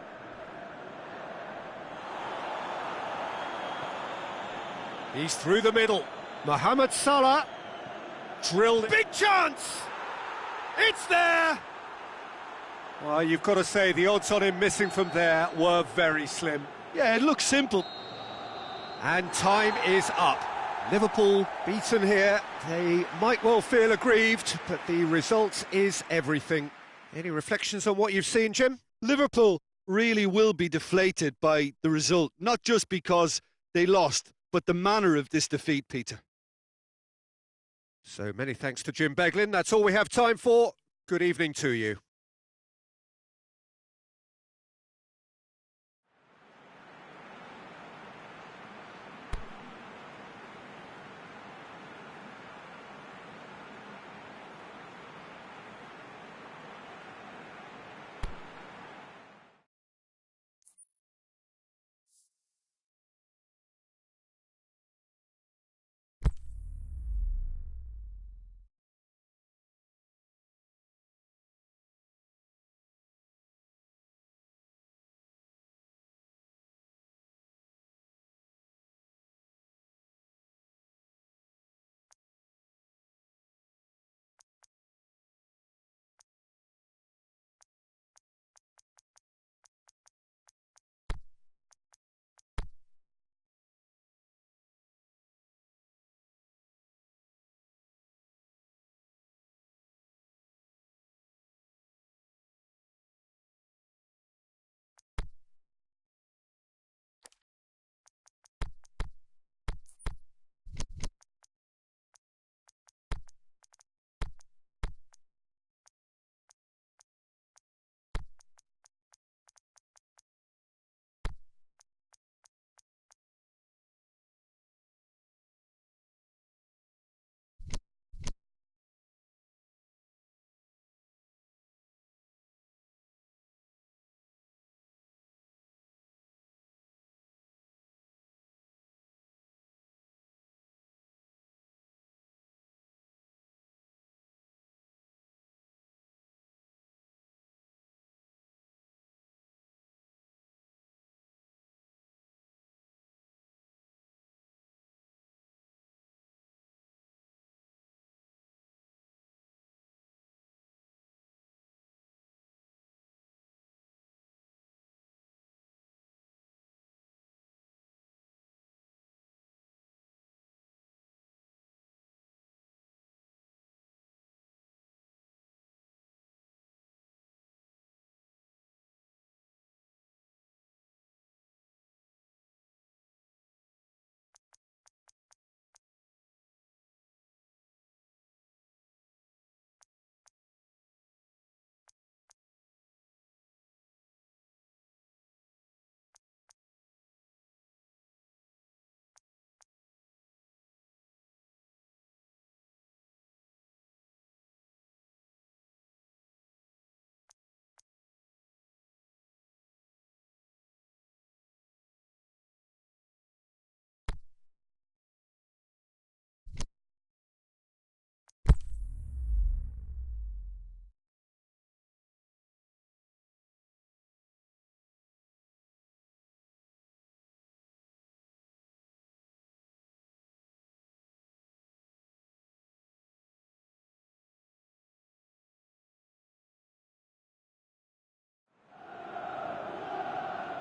He's through the middle. Mohamed Salah. Drilled. Big chance! It's there! Well, you've got to say the odds on him missing from there were very slim. Yeah, it looks simple. And time is up. Liverpool beaten here. They might well feel aggrieved, but the result is everything. Any reflections on what you've seen, Jim? Liverpool really will be deflated by the result, not just because they lost, but the manner of this defeat, Peter. So many thanks to Jim Beglin. That's all we have time for. Good evening to you.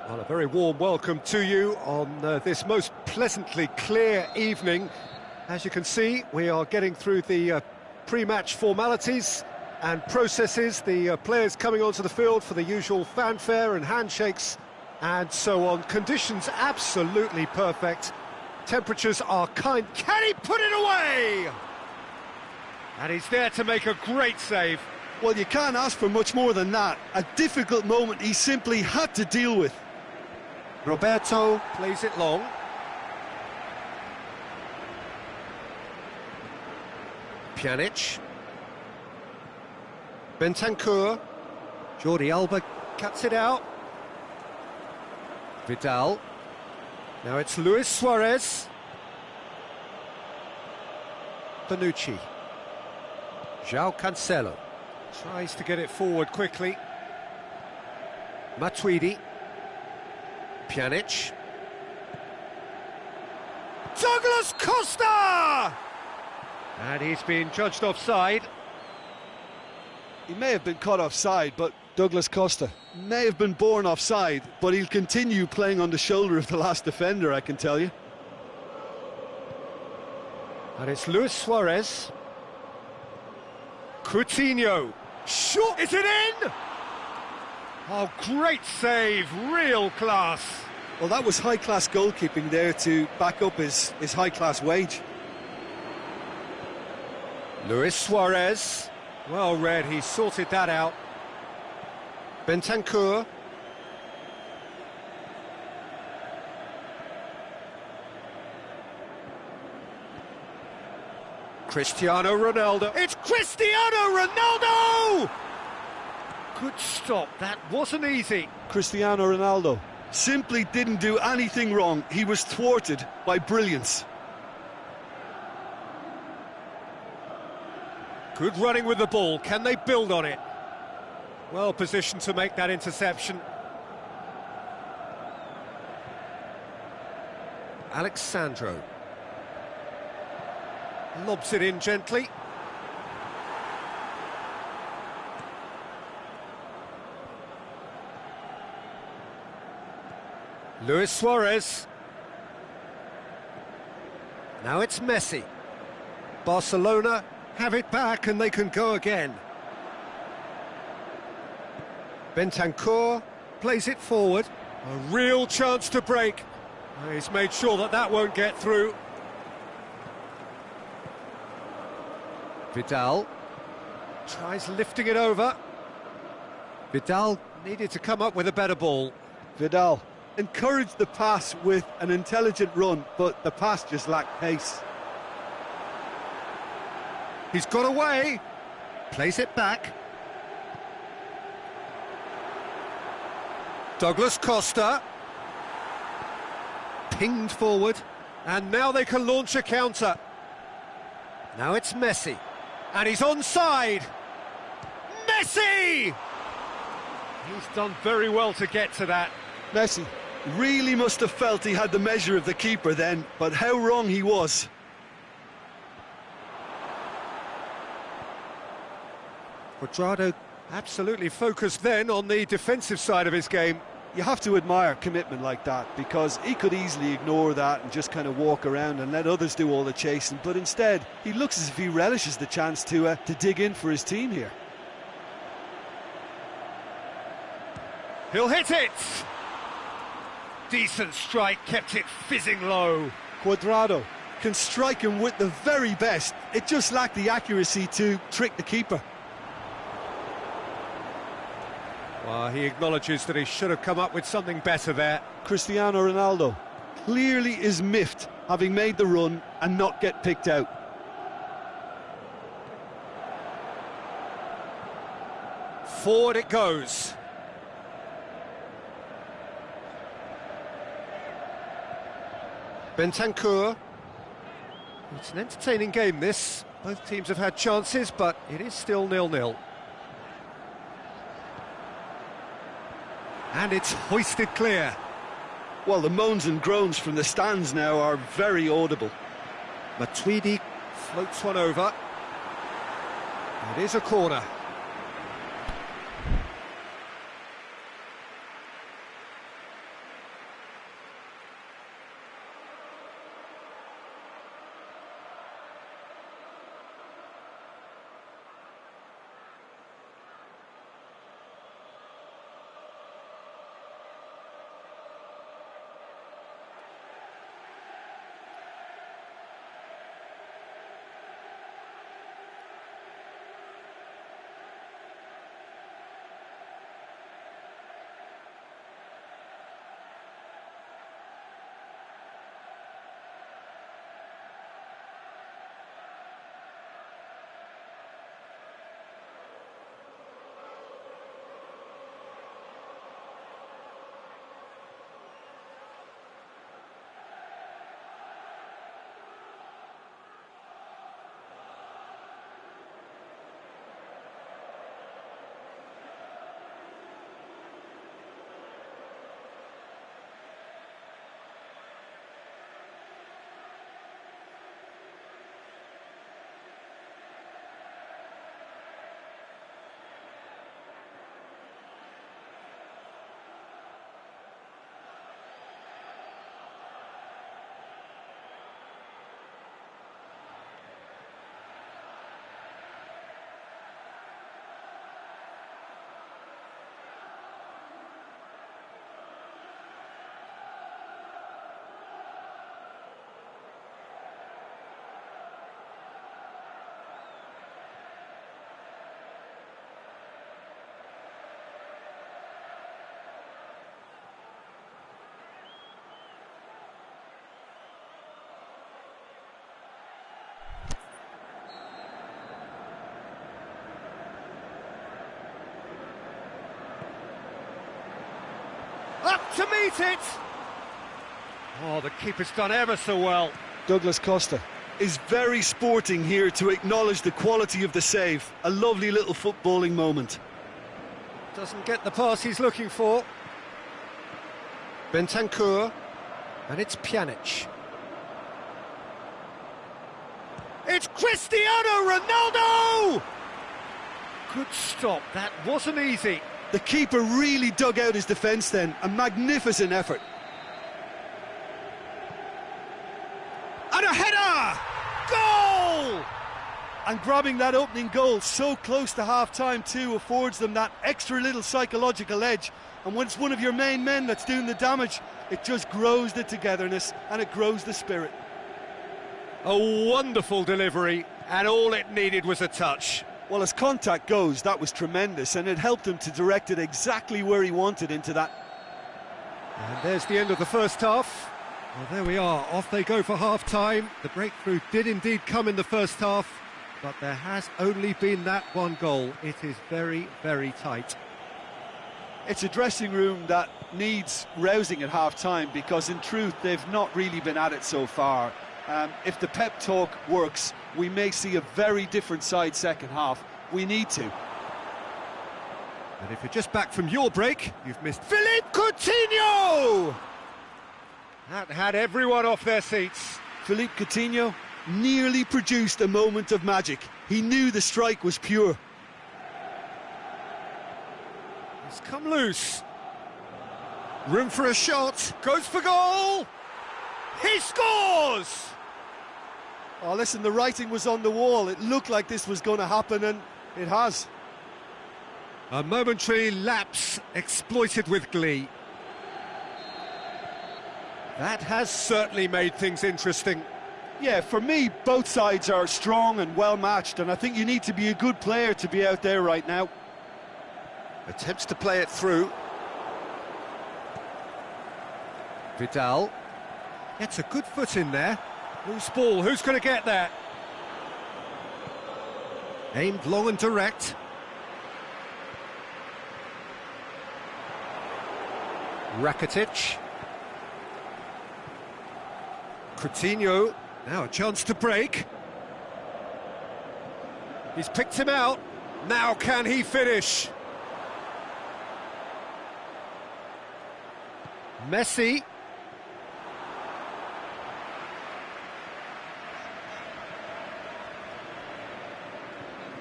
Well, a very warm welcome to you on this most pleasantly clear evening. As you can see, we are getting through the pre-match formalities and processes, the players coming onto the field for the usual fanfare and handshakes and so on. Conditions absolutely perfect. Temperatures are kind. Can he put it away? And he's there to make a great save. Well, you can't ask for much more than that. A difficult moment he simply had to deal with. Roberto plays it long. Pjanic. Bentancur. Jordi Alba cuts it out. Vidal. Now it's Luis Suarez. Bonucci. João Cancelo tries to get it forward quickly. Matuidi. Pjanic. Douglas Costa! And he's been judged offside. He may have been caught offside, but Douglas Costa may have been born offside, but he'll continue playing on the shoulder of the last defender, I can tell you. And it's Luis Suarez. Coutinho. Shot! Is it in? Oh, great save, real class. Well, that was high-class goalkeeping there to back up his high-class wage. Luis Suarez. Well read, he sorted that out. Bentancur. Cristiano Ronaldo. It's Cristiano Ronaldo! Good stop, that wasn't easy. Cristiano Ronaldo simply didn't do anything wrong. He was thwarted by brilliance. Good running with the ball. Can they build on it? Well positioned to make that interception. Alexandro. Lobs it in gently. Luis Suarez. Now it's Messi. Barcelona have it back and they can go again. Bentancur plays it forward. A real chance to break. He's made sure that that won't get through. Vidal tries lifting it over. Vidal needed to come up with a better ball. Vidal encouraged the pass with an intelligent run, but the pass just lacked pace. He's got away. Plays it back. Douglas Costa. Pinged forward. And now they can launch a counter. Now it's Messi. And he's onside. Messi! He's done very well to get to that. Messi really must have felt he had the measure of the keeper then, but how wrong he was. Quadrado absolutely focused then on the defensive side of his game. You have to admire commitment like that, because he could easily ignore that and just kind of walk around and let others do all the chasing, but instead he looks as if he relishes the chance to dig in for his team here. He'll hit it! Decent strike, kept it fizzing low. Quadrado can strike him with the very best. It just lacked the accuracy to trick the keeper. Well, he acknowledges that he should have come up with something better there. Cristiano Ronaldo clearly is miffed, having made the run and not get picked out. Forward it goes. Bentancur. It's an entertaining game, this. Both teams have had chances, but it is still 0-0. And it's hoisted clear. Well, the moans and groans from the stands now are very audible. Matuidi floats one over. It is a corner. Up to meet it! Oh, the keeper's done ever so well. Douglas Costa is very sporting here to acknowledge the quality of the save. A lovely little footballing moment. Doesn't get the pass he's looking for. Bentancur, and it's Pjanic. It's Cristiano Ronaldo! Good stop, that wasn't easy. The keeper really dug out his defence then, a magnificent effort. And a header! Goal! And grabbing that opening goal so close to half-time too affords them that extra little psychological edge. And when it's one of your main men that's doing the damage, it just grows the togetherness and it grows the spirit. A wonderful delivery, and all it needed was a touch. Well, as contact goes, that was tremendous, and it helped him to direct it exactly where he wanted into that. And there's the end of the first half. Well, there we are, off they go for half-time. The breakthrough did indeed come in the first half, but there has only been that one goal. It is very, very tight. It's a dressing room that needs rousing at half-time, because in truth they've not really been at it so far. If the pep talk works, we may see a very different side second half. We need to. And if you're just back from your break, you've missed Philippe Coutinho! That had everyone off their seats. Philippe Coutinho nearly produced a moment of magic. He knew the strike was pure. It's come loose. Room for a shot. Goes for goal. He scores! Oh, listen, the writing was on the wall. It looked like this was going to happen, and it has. A momentary lapse exploited with glee. That has certainly made things interesting. Yeah, for me, both sides are strong and well matched, and I think you need to be a good player to be out there right now. Attempts to play it through. Vidal gets a good foot in there. Loose ball, who's going to get that? Aimed long and direct. Rakitic. Coutinho, now a chance to break. He's picked him out. Now can he finish? Messi.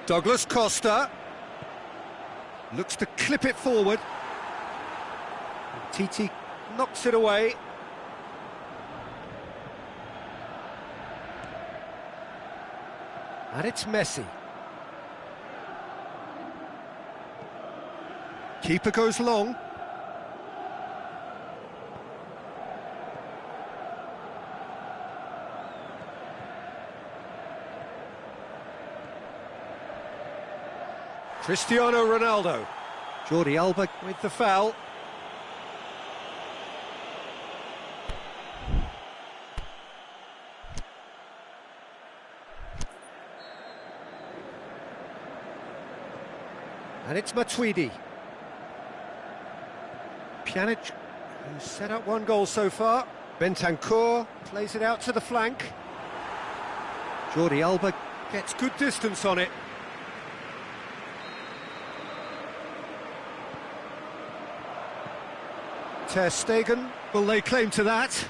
Douglas Costa looks to clip it forward. Titi knocks it away. And it's Messi. Keeper goes long. Cristiano Ronaldo. Jordi Alba with the foul. And it's Matuidi. Pjanic, who's set up one goal so far. Bentancur plays it out to the flank. Jordi Alba gets good distance on it. Ter Stegen will lay claim to that.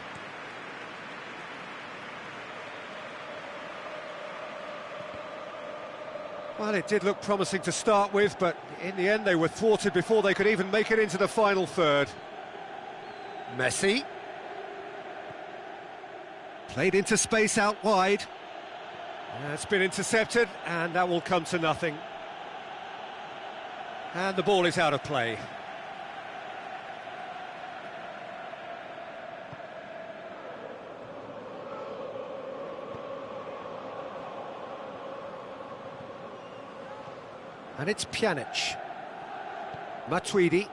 Well, it did look promising to start with, but in the end they were thwarted before they could even make it into the final third. Messi. Played into space out wide. It's been intercepted, and that will come to nothing. And the ball is out of play. And it's Pjanic. Matuidi.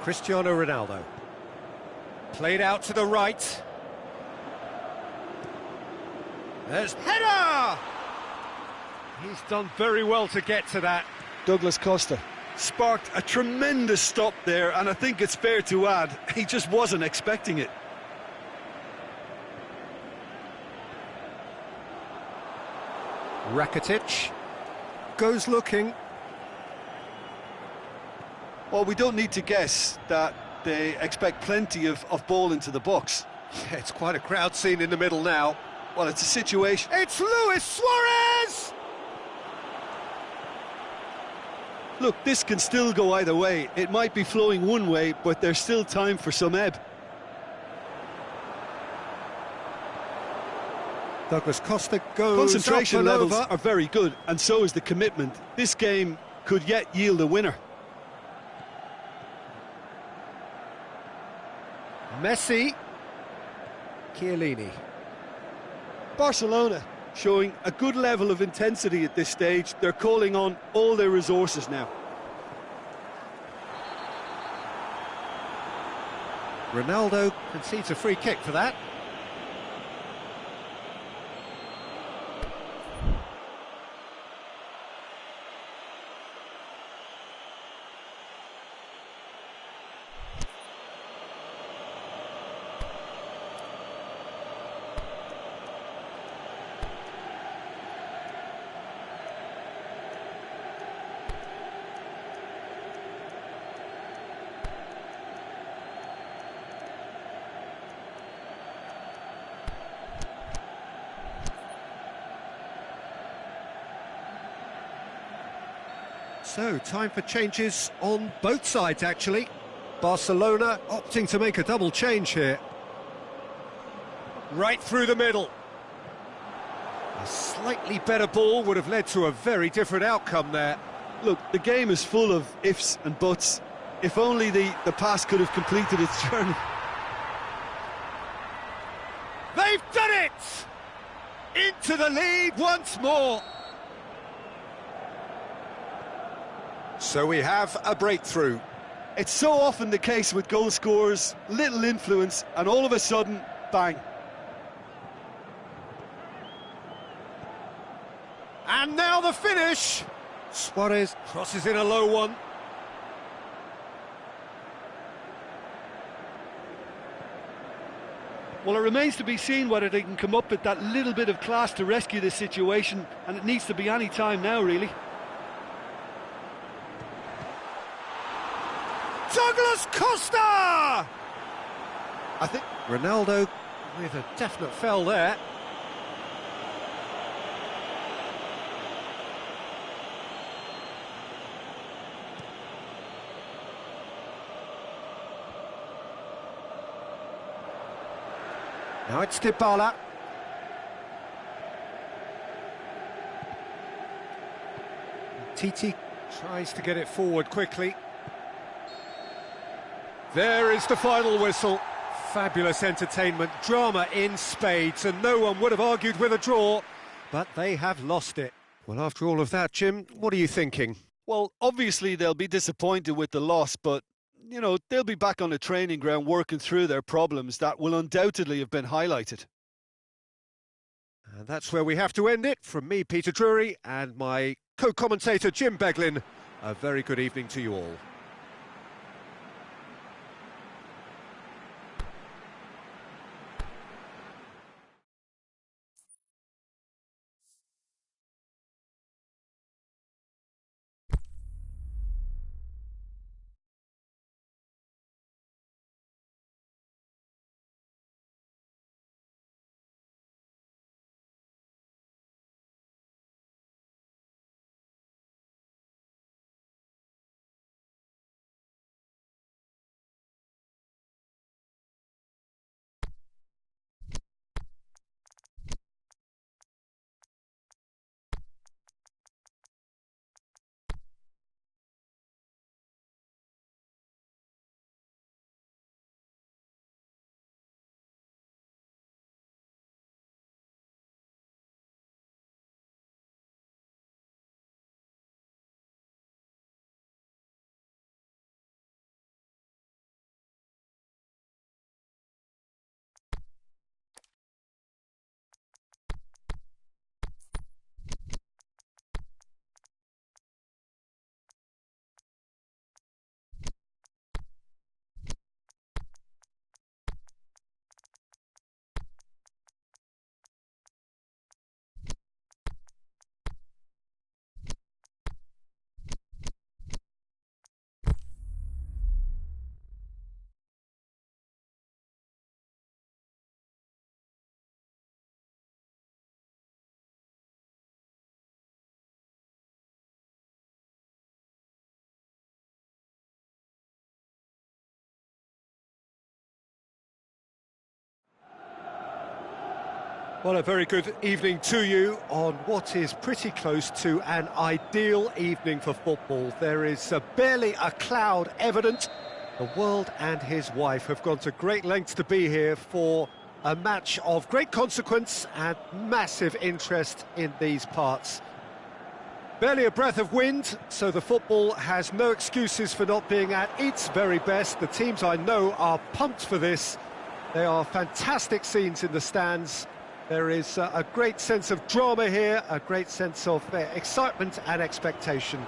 Cristiano Ronaldo. Played out to the right. There's header! He's done very well to get to that. Douglas Costa sparked a tremendous stop there, and I think it's fair to add, he just wasn't expecting it. Rakitic goes looking. Well, we don't need to guess that they expect plenty of ball into the box. Yeah, it's quite a crowd scene in the middle now. Well, it's a situation. It's Luis Suarez! Look, this can still go either way. It might be flowing one way, but there's still time for some ebb. Douglas Costa goes Concentration up and levels over. are very good, and so is the commitment. This game could yet yield a winner. Messi. Chiellini. Barcelona showing a good level of intensity at this stage. They're calling on all their resources now. Ronaldo concedes a free kick for that. So, time for changes on both sides, actually. Barcelona opting to make a double change here. Right through the middle. A slightly better ball would have led to a very different outcome there. Look, the game is full of ifs and buts. If only the pass could have completed its journey. They've done it! Into the lead once more. So we have a breakthrough. It's so often the case with goal scorers, little influence, and all of a sudden, bang. And now the finish. Suarez crosses in a low one. Well, it remains to be seen whether they can come up with that little bit of class to rescue this situation, and it needs to be any time now, really. Douglas Costa! I think Ronaldo with a definite foul there. Now it's Dybala. Titi tries to get it forward quickly. There is the final whistle. Fabulous entertainment, drama in spades, and no one would have argued with a draw, but they have lost it. Well, after all of that, Jim, what are you thinking? Well, obviously they'll be disappointed with the loss, but, you know, they'll be back on the training ground working through their problems that will undoubtedly have been highlighted. And that's where we have to end it. From me, Peter Drury, and my co-commentator, Jim Beglin, a very good evening to you all. Well, a very good evening to you on what is pretty close to an ideal evening for football. There is barely a cloud evident. The world and his wife have gone to great lengths to be here for a match of great consequence and massive interest in these parts. Barely a breath of wind, so the football has no excuses for not being at its very best. The teams I know are pumped for this. They are fantastic scenes in the stands. There is a great sense of drama here, a great sense of excitement and expectation.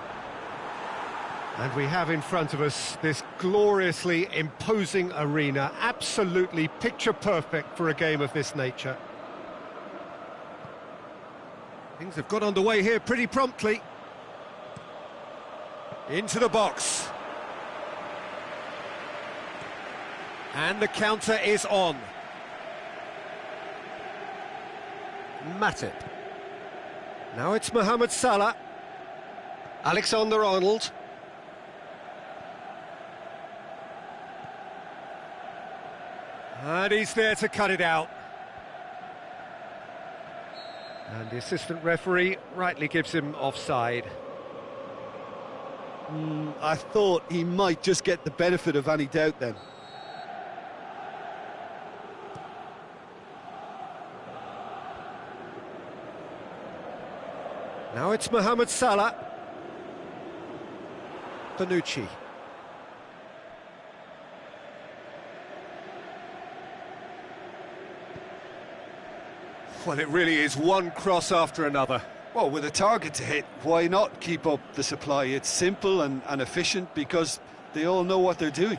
And we have in front of us this gloriously imposing arena, absolutely picture perfect for a game of this nature. Things have got underway here pretty promptly. Into the box. And the counter is on. Matip. Now it's Mohamed Salah. Alexander-Arnold. And he's there to cut it out. And the assistant referee rightly gives him offside. I thought he might just get the benefit of any doubt then. Now it's Mohamed Salah. Bonucci. Well, it really is one cross after another. Well, with a target to hit, why not keep up the supply? It's simple and efficient because they all know what they're doing.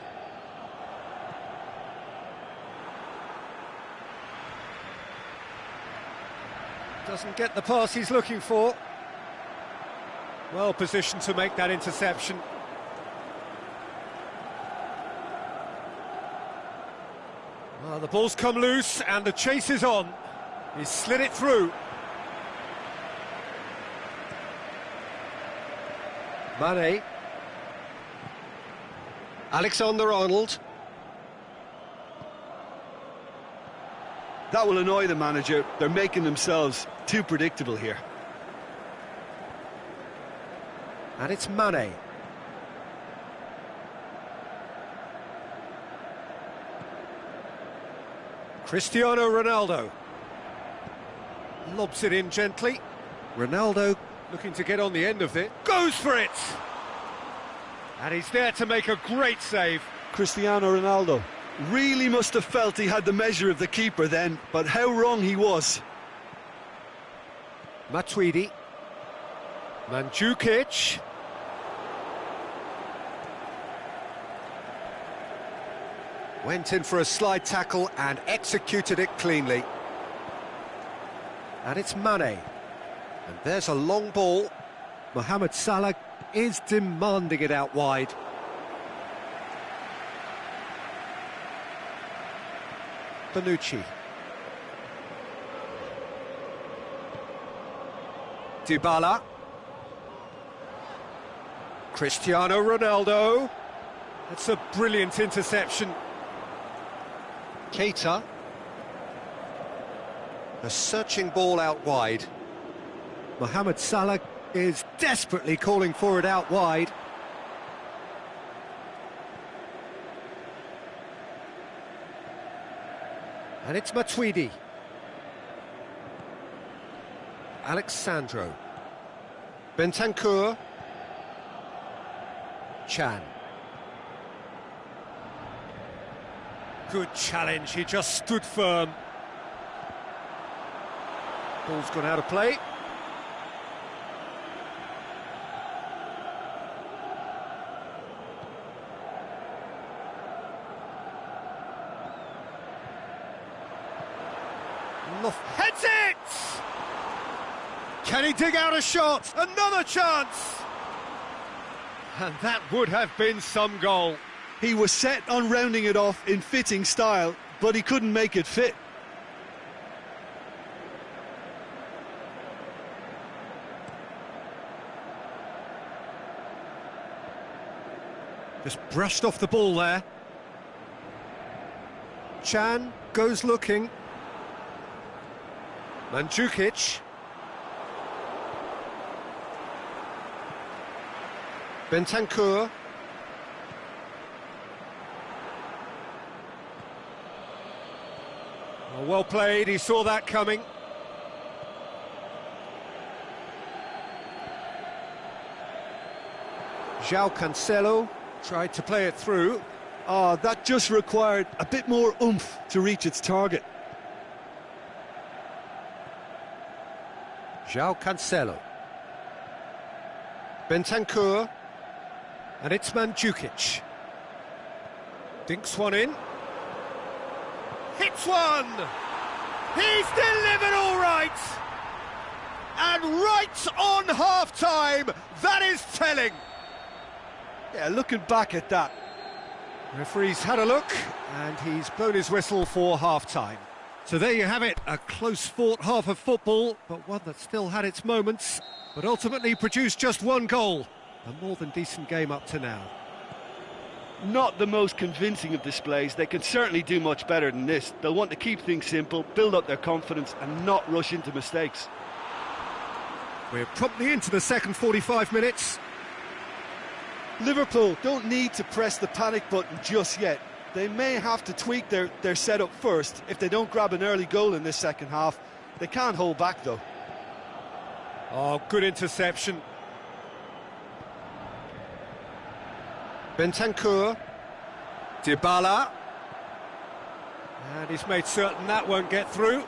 Doesn't get the pass he's looking for. Well positioned to make that interception. Well, the ball's come loose and the chase is on. He's slid it through. Mane. Alexander-Arnold. That will annoy the manager. They're making themselves too predictable here. And it's Mane. Cristiano Ronaldo. Lobs it in gently. Ronaldo looking to get on the end of it. Goes for it! And he's there to make a great save. Cristiano Ronaldo really must have felt he had the measure of the keeper then, but how wrong he was. Matuidi. Mandzukic. Went in for a slide tackle and executed it cleanly. And it's Mane. And there's a long ball. Mohamed Salah is demanding it out wide. Bonucci. Dybala. Cristiano Ronaldo. It's a brilliant interception. Keita. A searching ball out wide. Mohamed Salah is desperately calling for it out wide. And it's Matuidi. Alexandro. Bentancur. Chan. Good challenge, he just stood firm. Ball's gone out of play. Heads it! Can he dig out a shot? Another chance! And that would have been some goal. He was set on rounding it off in fitting style, but he couldn't make it fit. Just brushed off the ball there. Chan goes looking. Mandzukic. Bentancur. Oh, well played, he saw that coming. João Cancelo tried to play it through. Oh, that just required a bit more oomph to reach its target. João Cancelo. Bentancur. And it's Mandzukic. Dinks one in. Hits one! He's delivered all right! And right on half-time, that is telling. Yeah, looking back at that. Referee's had a look, and he's blown his whistle for half-time. So there you have it, a close-fought half of football, but one that still had its moments, but ultimately produced just one goal. A more than decent game up to now. Not the most convincing of displays. They can certainly do much better than this. They'll want to keep things simple, build up their confidence and not rush into mistakes. We're promptly into the second 45 minutes. Liverpool don't need to press the panic button just yet. They may have to tweak their setup first. If they don't grab an early goal in this second half, they can't hold back though. Oh, good interception. Bentancur. Dybala. And he's made certain that won't get through.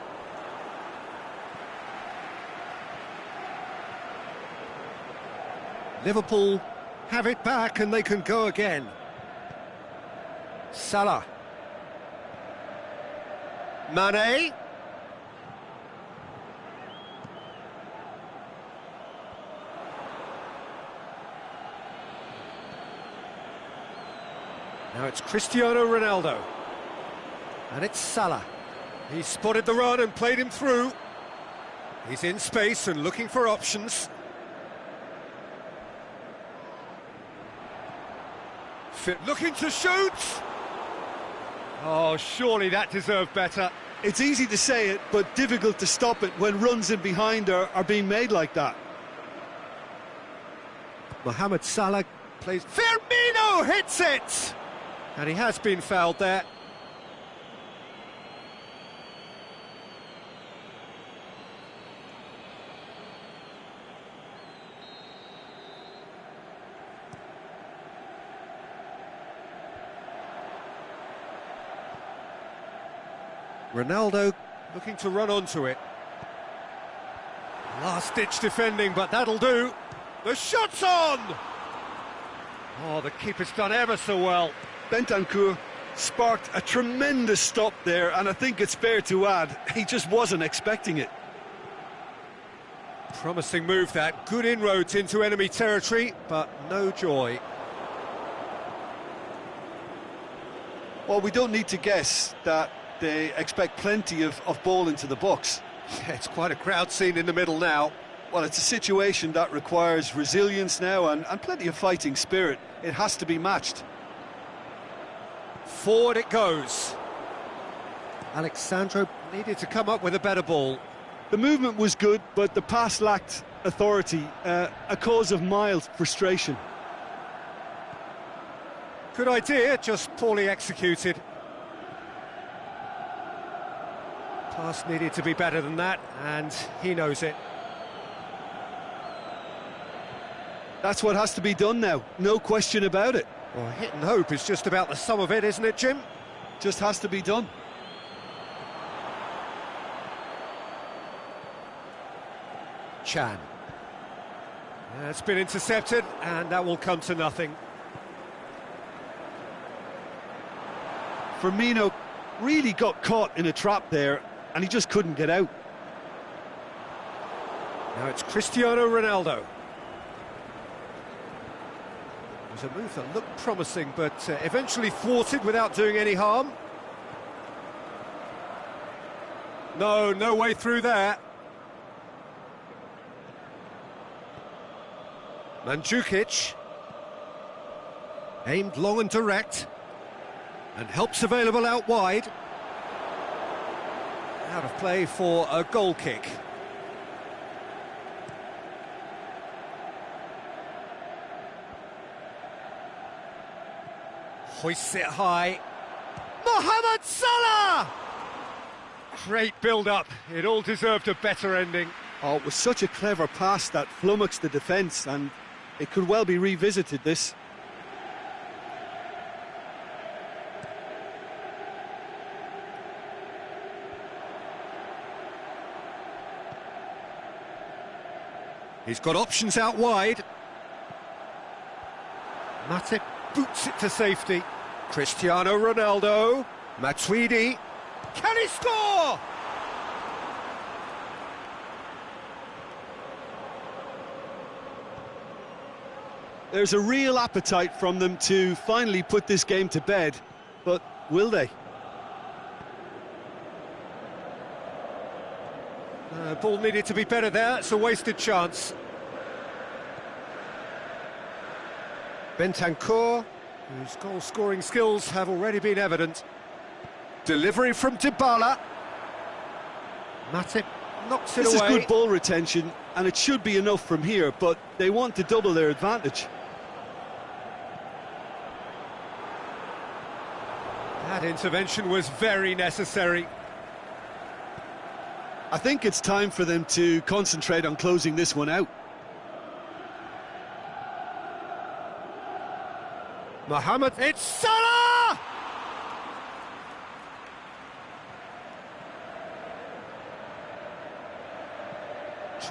Liverpool have it back and they can go again. Salah. Mane. Now it's Cristiano Ronaldo. And it's Salah. He spotted the run and played him through. He's in space and looking for options. Fit looking to shoot. Oh, surely that deserved better. It's easy to say it, but difficult to stop it when runs in behind are being made like that. Mohamed Salah plays. Firmino hits it! And he has been fouled there. Ronaldo looking to run onto it. Last-ditch defending, but that'll do. The shot's on! Oh, the keeper's done ever so well. Bentancur sparked a tremendous stop there, and I think it's fair to add, he just wasn't expecting it. Promising move that, good inroads into enemy territory, but no joy. Well, we don't need to guess that they expect plenty of ball into the box. Yeah, it's quite a crowd scene in the middle now. Well, it's a situation that requires resilience now and plenty of fighting spirit. It has to be matched. Forward it goes. Alexandro needed to come up with a better ball. The movement was good, but the pass lacked authority, a cause of mild frustration. Good idea, just poorly executed. Pass needed to be better than that, and he knows it. That's what has to be done now, no question about it. Well, hit and hope is just about the sum of it, isn't it, Jim? Just has to be done. Chan. It's been intercepted, and that will come to nothing. Firmino really got caught in a trap there, and he just couldn't get out. Now it's Cristiano Ronaldo. It was a move that looked promising, but eventually thwarted without doing any harm. No way through there. Mandzukic. Aimed long and direct. And helps available out wide. Out of play for a goal kick. Hoists it high. Mohamed Salah! Great build-up. It all deserved a better ending. Oh, it was such a clever pass that flummoxed the defence, and it could well be revisited, this. He's got options out wide. Matip boots it to safety. Cristiano Ronaldo. Matuidi. Can he score? There's a real appetite from them to finally put this game to bed, but will they? Ball needed to be better there, it's a wasted chance. Bentancur, whose goal-scoring skills have already been evident. Delivery from Dybala. Matip knocks it away. This is good ball retention, and it should be enough from here, but they want to double their advantage. That intervention was very necessary. I think it's time for them to concentrate on closing this one out. Mohamed, it's Salah!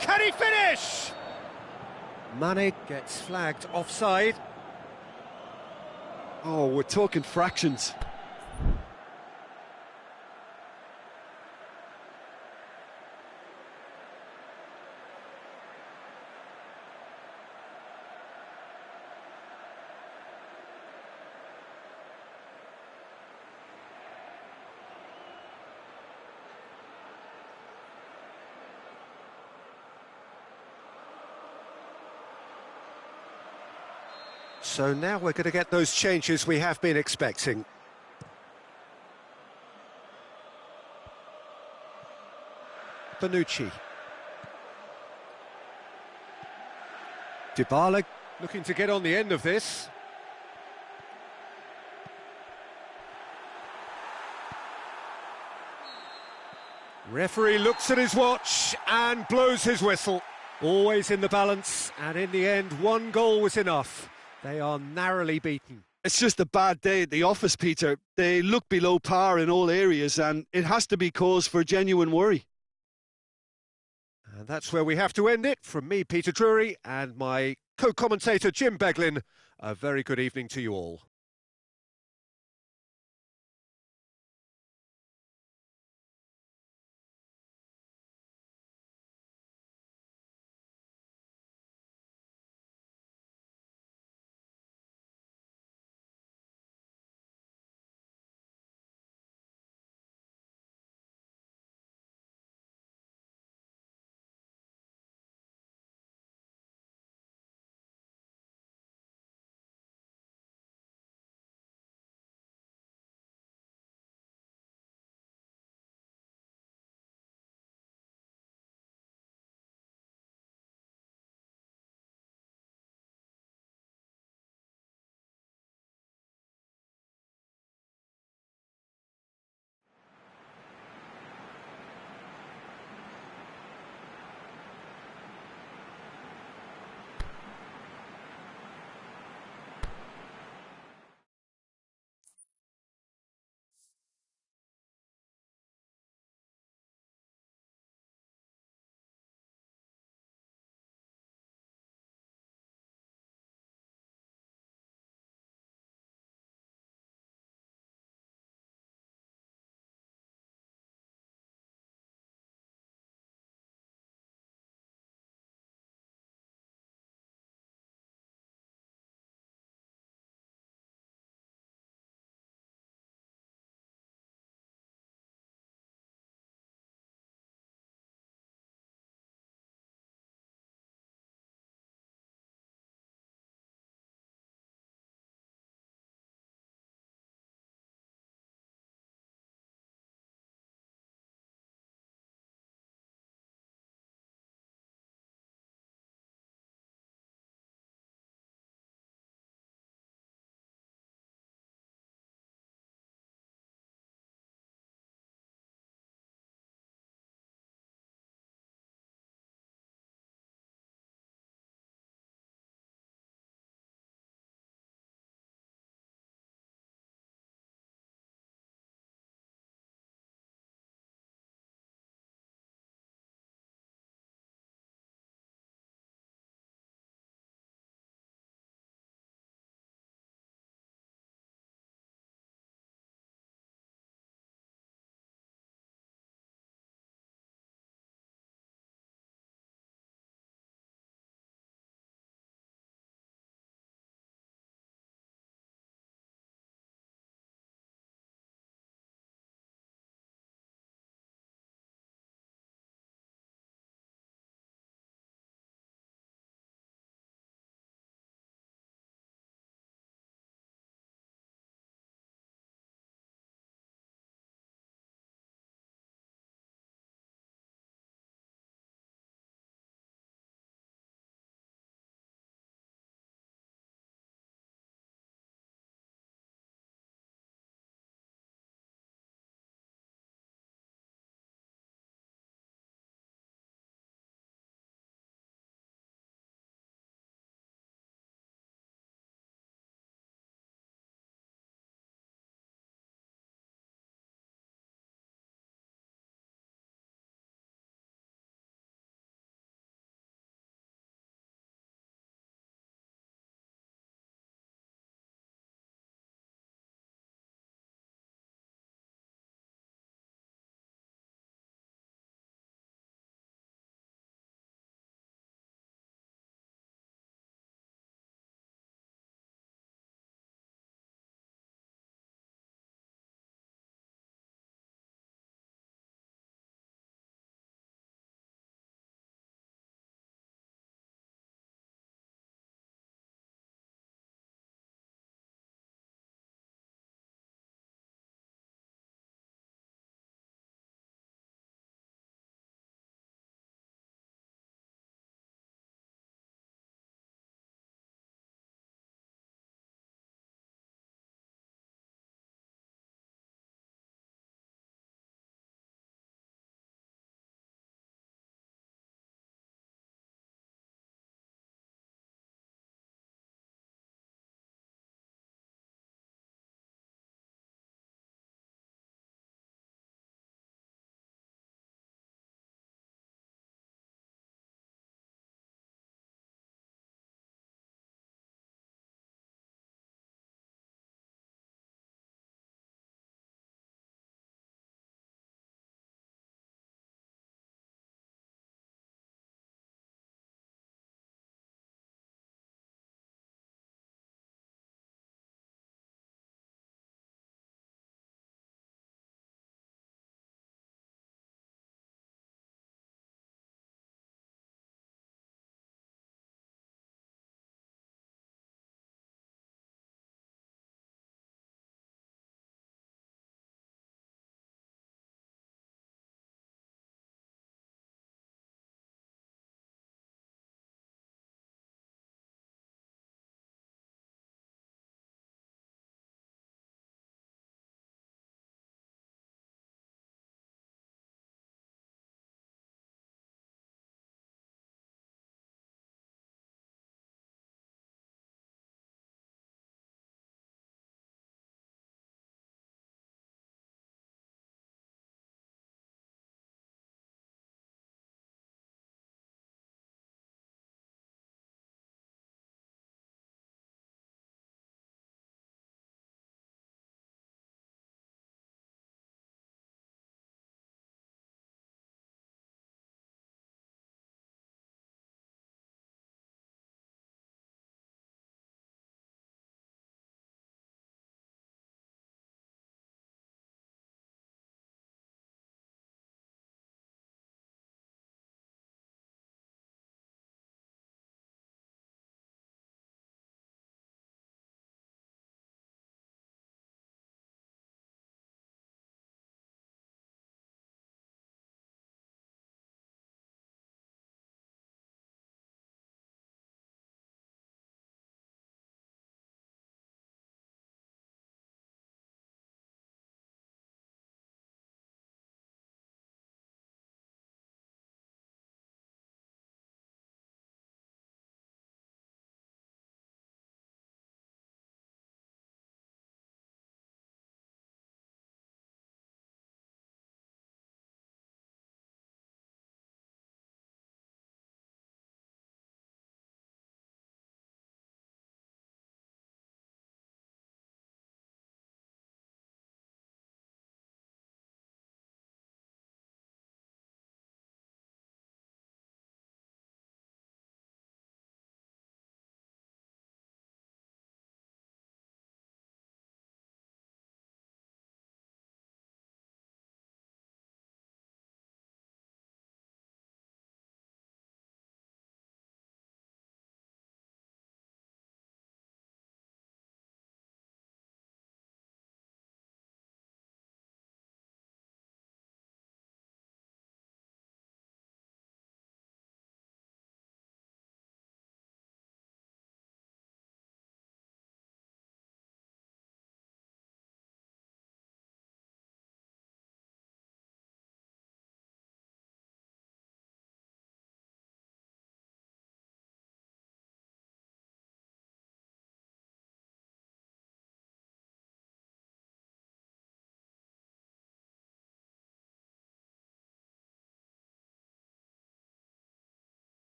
Can he finish? Mane gets flagged offside. Oh, we're talking fractions. So now we're going to get those changes we have been expecting. Bonucci. Dybala looking to get on the end of this. Referee looks at his watch and blows his whistle. Always in the balance, and in the end, one goal was enough. They are narrowly beaten. It's just a bad day at the office, Peter. They look below par in all areas, and it has to be cause for genuine worry. And that's where we have to end it. From me, Peter Drury, and my co-commentator, Jim Beglin, a very good evening to you all.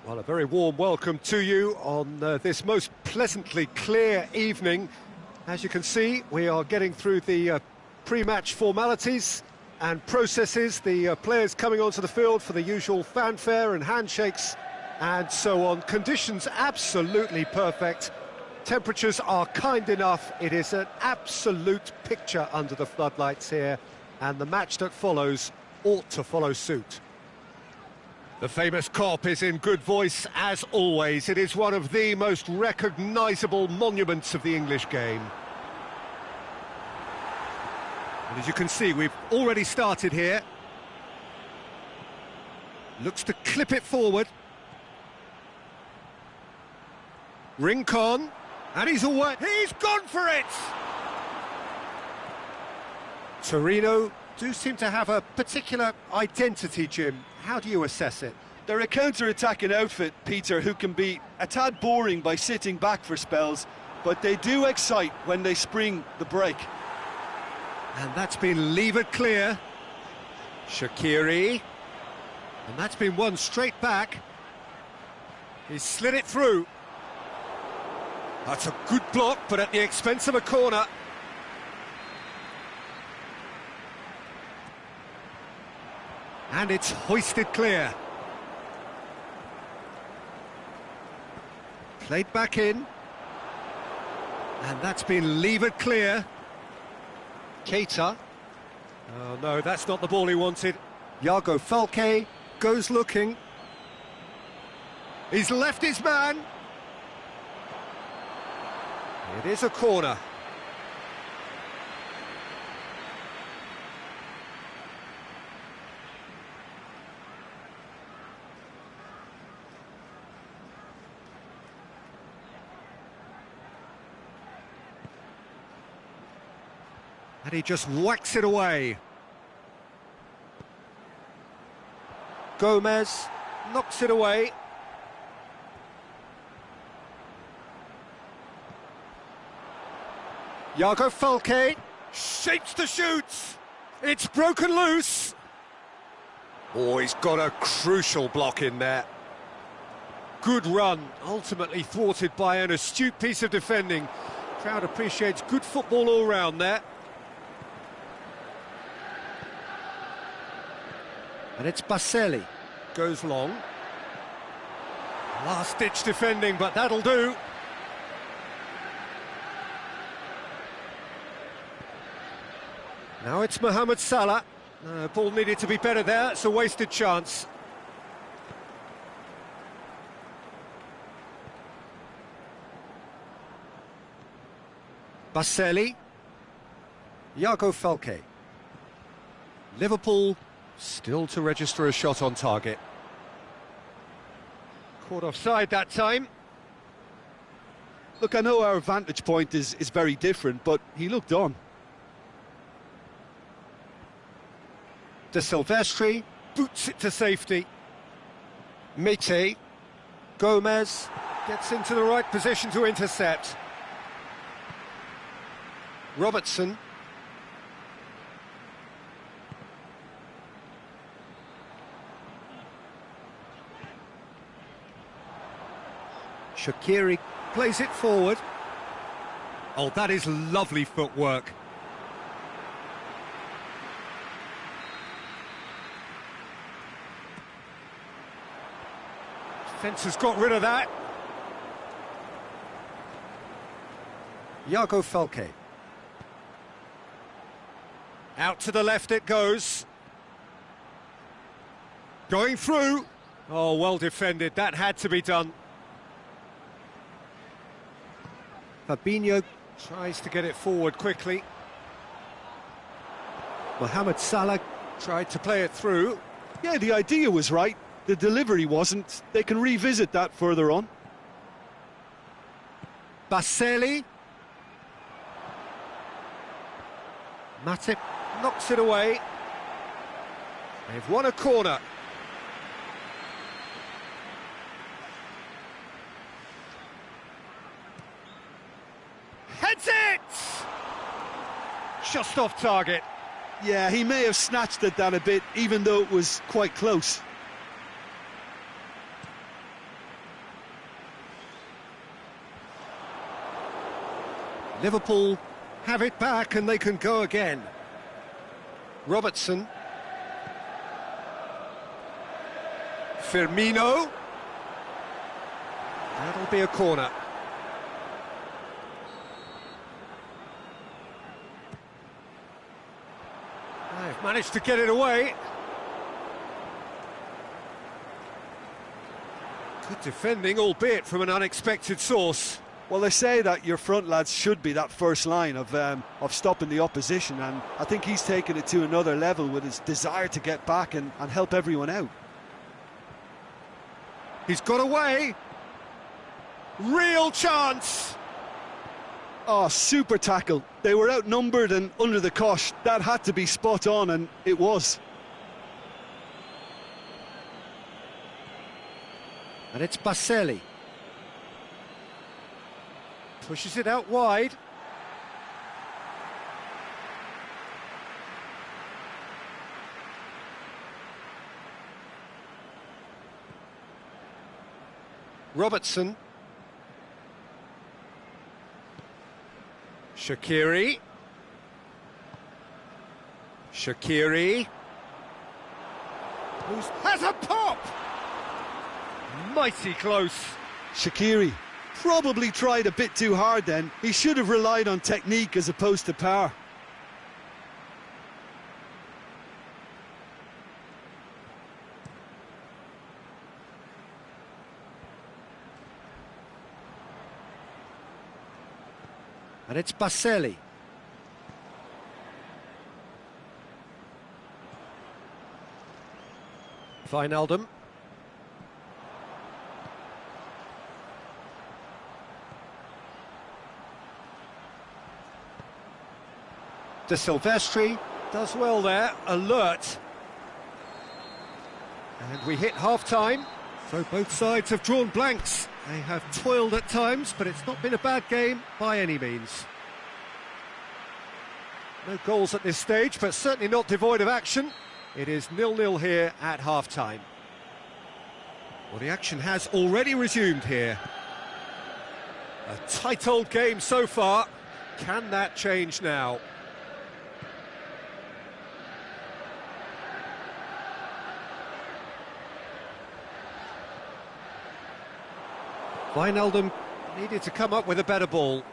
Well, a very warm welcome to you on this most pleasantly clear evening. As you can see, we are getting through the pre-match formalities and processes, the players coming onto the field for the usual fanfare and handshakes and so on. Conditions absolutely perfect. Temperatures are kind enough. It is an absolute picture under the floodlights here, and the match that follows ought to follow suit. The famous Kop is in good voice, as always. It is one of the most recognisable monuments of the English game. And as you can see, we've already started here. Looks to clip it forward. Rincon, and he's away. He's gone for it! Torino do seem to have a particular identity, Jim. How do you assess it? They're a counter-attacking outfit, Peter, who can be a tad boring by sitting back for spells, but they do excite when they spring the break. And that's been levered clear. Shaqiri. And that's been won straight back. He's slid it through. That's a good block, but at the expense of a corner. And it's hoisted clear. Played back in. And that's been levered clear. Keita. Oh no, that's not the ball he wanted. Iago Falque goes looking. He's left his man. It is a corner. And he just whacks it away. Gomez knocks it away. Iago Falque shapes the shoot. It's broken loose. Oh, he's got a crucial block in there. Good run, ultimately thwarted by an astute piece of defending. Crowd appreciates good football all round there. And it's Baselli. Goes long. Last-ditch defending, but that'll do. Now it's Mohamed Salah. Ball needed to be better there. It's a wasted chance. Baselli. Iago Falque. Liverpool still to register a shot on target. Caught offside that time. Look, I know our vantage point is very different, but he looked on. De Silvestri boots it to safety. Mete. Gomez gets into the right position to intercept. Robertson. Shaqiri plays it forward. Oh, that is lovely footwork. Defence has got rid of that. Iago Falque. Out to the left it goes. Going through. Oh, well defended. That had to be done. Fabinho tries to get it forward quickly. Mohamed Salah tried to play it through. Yeah, the idea was right. The delivery wasn't. They can revisit that further on. Baselli. Matip knocks it away. They've won a corner. Heads it! Just off target. Yeah, he may have snatched at that a bit, even though it was quite close. Liverpool have it back and they can go again. Robertson. Firmino. That'll be a corner. They've managed to get it away. Good defending, albeit from an unexpected source. Well, they say that your front lads should be that first line of stopping the opposition, and I think he's taken it to another level with his desire to get back and help everyone out. He's got away. Real chance. Oh, super tackle. They were outnumbered and under the cosh. That had to be spot on, and it was. And it's Baselli. Pushes it out wide. Robertson. Shaqiri. Shaqiri. Has a pop! Mighty close. Shaqiri probably tried a bit too hard then. He should have relied on technique as opposed to power. And it's Baselli. Wijnaldum. De Silvestri does well there, alert. And we hit half-time, so both sides have drawn blanks. They have toiled at times, but it's not been a bad game by any means. No goals at this stage, but certainly not devoid of action. It is 0-0 here at half-time. Well, the action has already resumed here. A tight old game so far. Can that change now? Wijnaldum needed to come up with a better ball.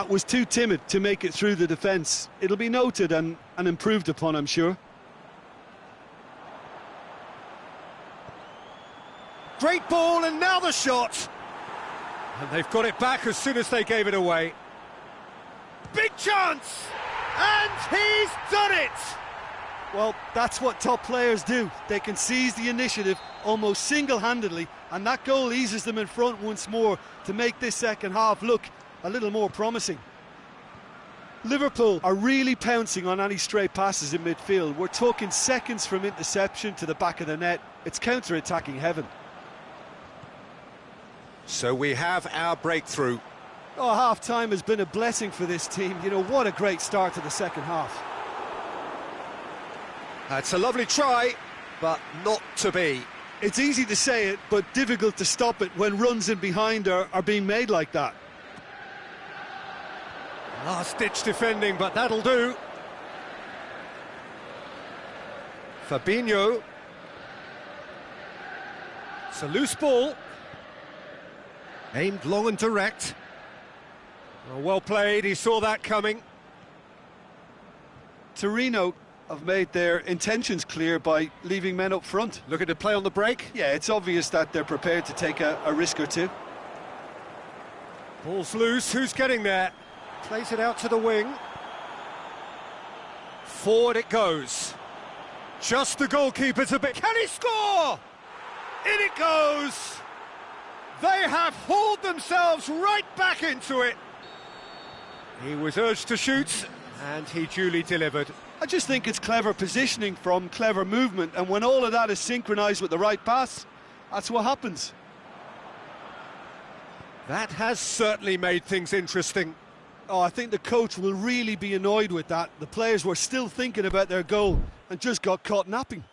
Was too timid to make it through the defence. It'll be noted and improved upon, I'm sure. Great ball, and now the shot. And they've got it back as soon as they gave it away. Big chance! And he's done it! Well, that's what top players do. They can seize the initiative almost single-handedly, and that goal eases them in front once more to make this second half look a little more promising. Liverpool are really pouncing on any stray passes in midfield. We're talking seconds from interception to the back of the net. It's counter-attacking heaven. So we have our breakthrough. Oh, half-time has been a blessing for this team. You know, what a great start to the second half. That's a lovely try, but not to be. It's easy to say it, but difficult to stop it when runs in behind are being made like that. Last-ditch defending, but that'll do. Fabinho. It's a loose ball. Aimed long and direct. Oh, well played, he saw that coming. Torino have made their intentions clear by leaving men up front. Looking to play on the break. Yeah, it's obvious that they're prepared to take a risk or two. Ball's loose, who's getting there? Plays it out to the wing. Forward it goes. Just the goalkeeper to be... Can he score? In it goes! They have hauled themselves right back into it. He was urged to shoot, and he duly delivered. I just think it's clever positioning from clever movement, and when all of that is synchronised with the right pass, that's what happens. That has certainly made things interesting. Oh, I think the coach will really be annoyed with that. The players were still thinking about their goal and just got caught napping.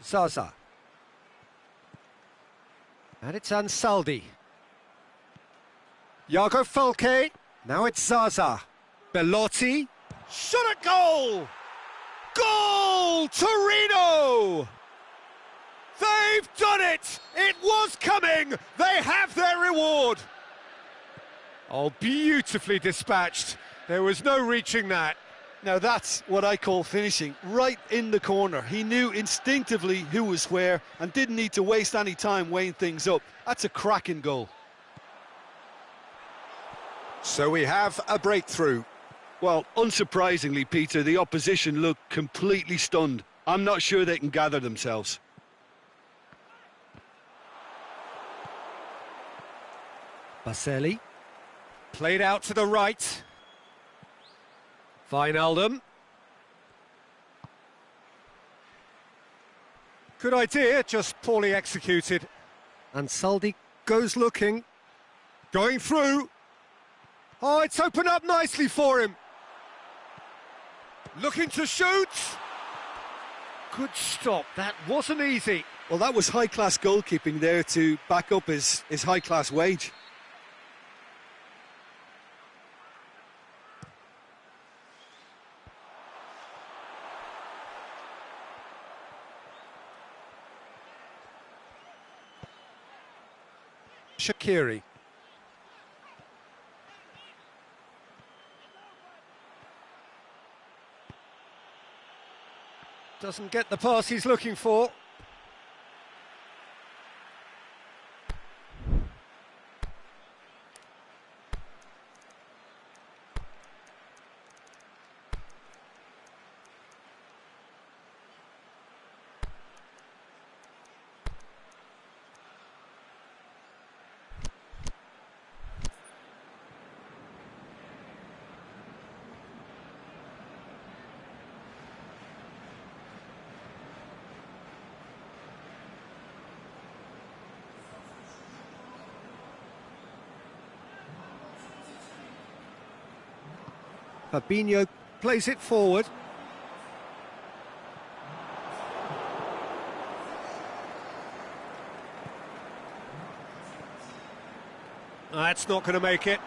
Zaza. And it's Ansaldi. Iago Falque. Now it's Zaza. Bellotti. Shot at goal! Goal! Torino! They've done it! It was coming! They have their reward! Oh, beautifully dispatched. There was no reaching that. Now that's what I call finishing, right in the corner. He knew instinctively who was where and didn't need to waste any time weighing things up. That's a cracking goal. So we have a breakthrough. Well, unsurprisingly, Peter, the opposition looked completely stunned. I'm not sure they can gather themselves. Baselli. Played out to the right. Wijnaldum. Good idea, just poorly executed. And Saldi goes looking. Going through. Oh, it's opened up nicely for him. Looking to shoot. Good stop, that wasn't easy. Well, that was high-class goalkeeping there to back up his high-class wage. Shaqiri. Doesn't get the pass he's looking for. Fabinho plays it forward. That's not going to make it.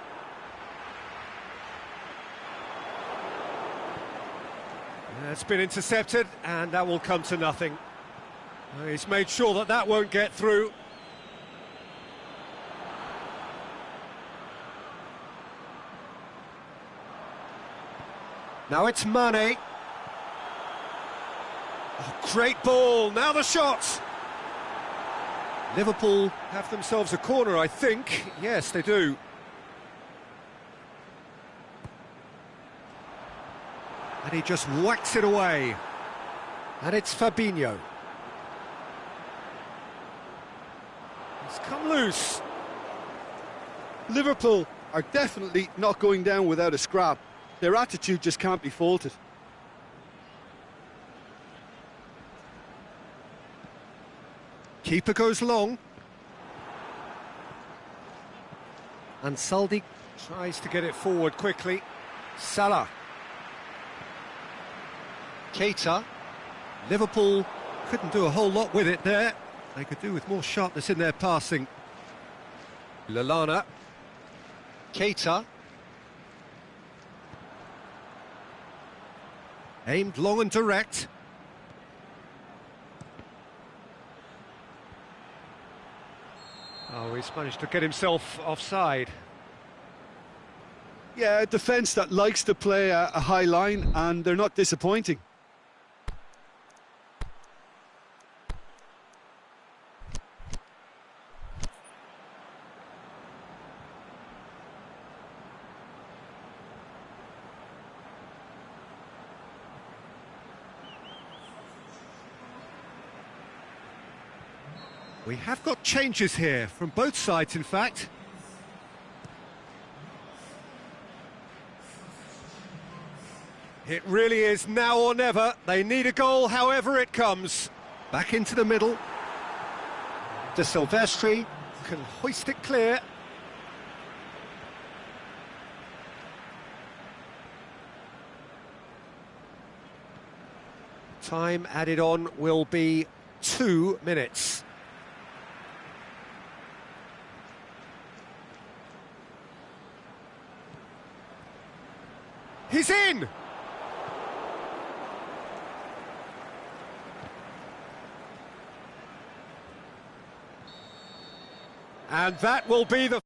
It's been intercepted, and that will come to nothing. He's made sure that that won't get through. Now it's Mane. Oh, great ball, now the shot! Liverpool have themselves a corner, I think. Yes, they do. And he just whacks it away. And it's Fabinho. It's come loose. Liverpool are definitely not going down without a scrap. Their attitude just can't be faulted. Keeper goes long. And Saldi tries to get it forward quickly. Salah. Keita. Liverpool couldn't do a whole lot with it there. They could do with more sharpness in their passing. Lallana. Keita. Aimed long and direct. Oh, he's managed to get himself offside. Yeah, a defence that likes to play a high line, and they're not disappointing. We have got changes here, from both sides in fact. It really is now or never. They need a goal however it comes. Back into the middle. De Silvestri can hoist it clear. Time added on will be 2 minutes. He's in! And that will be the...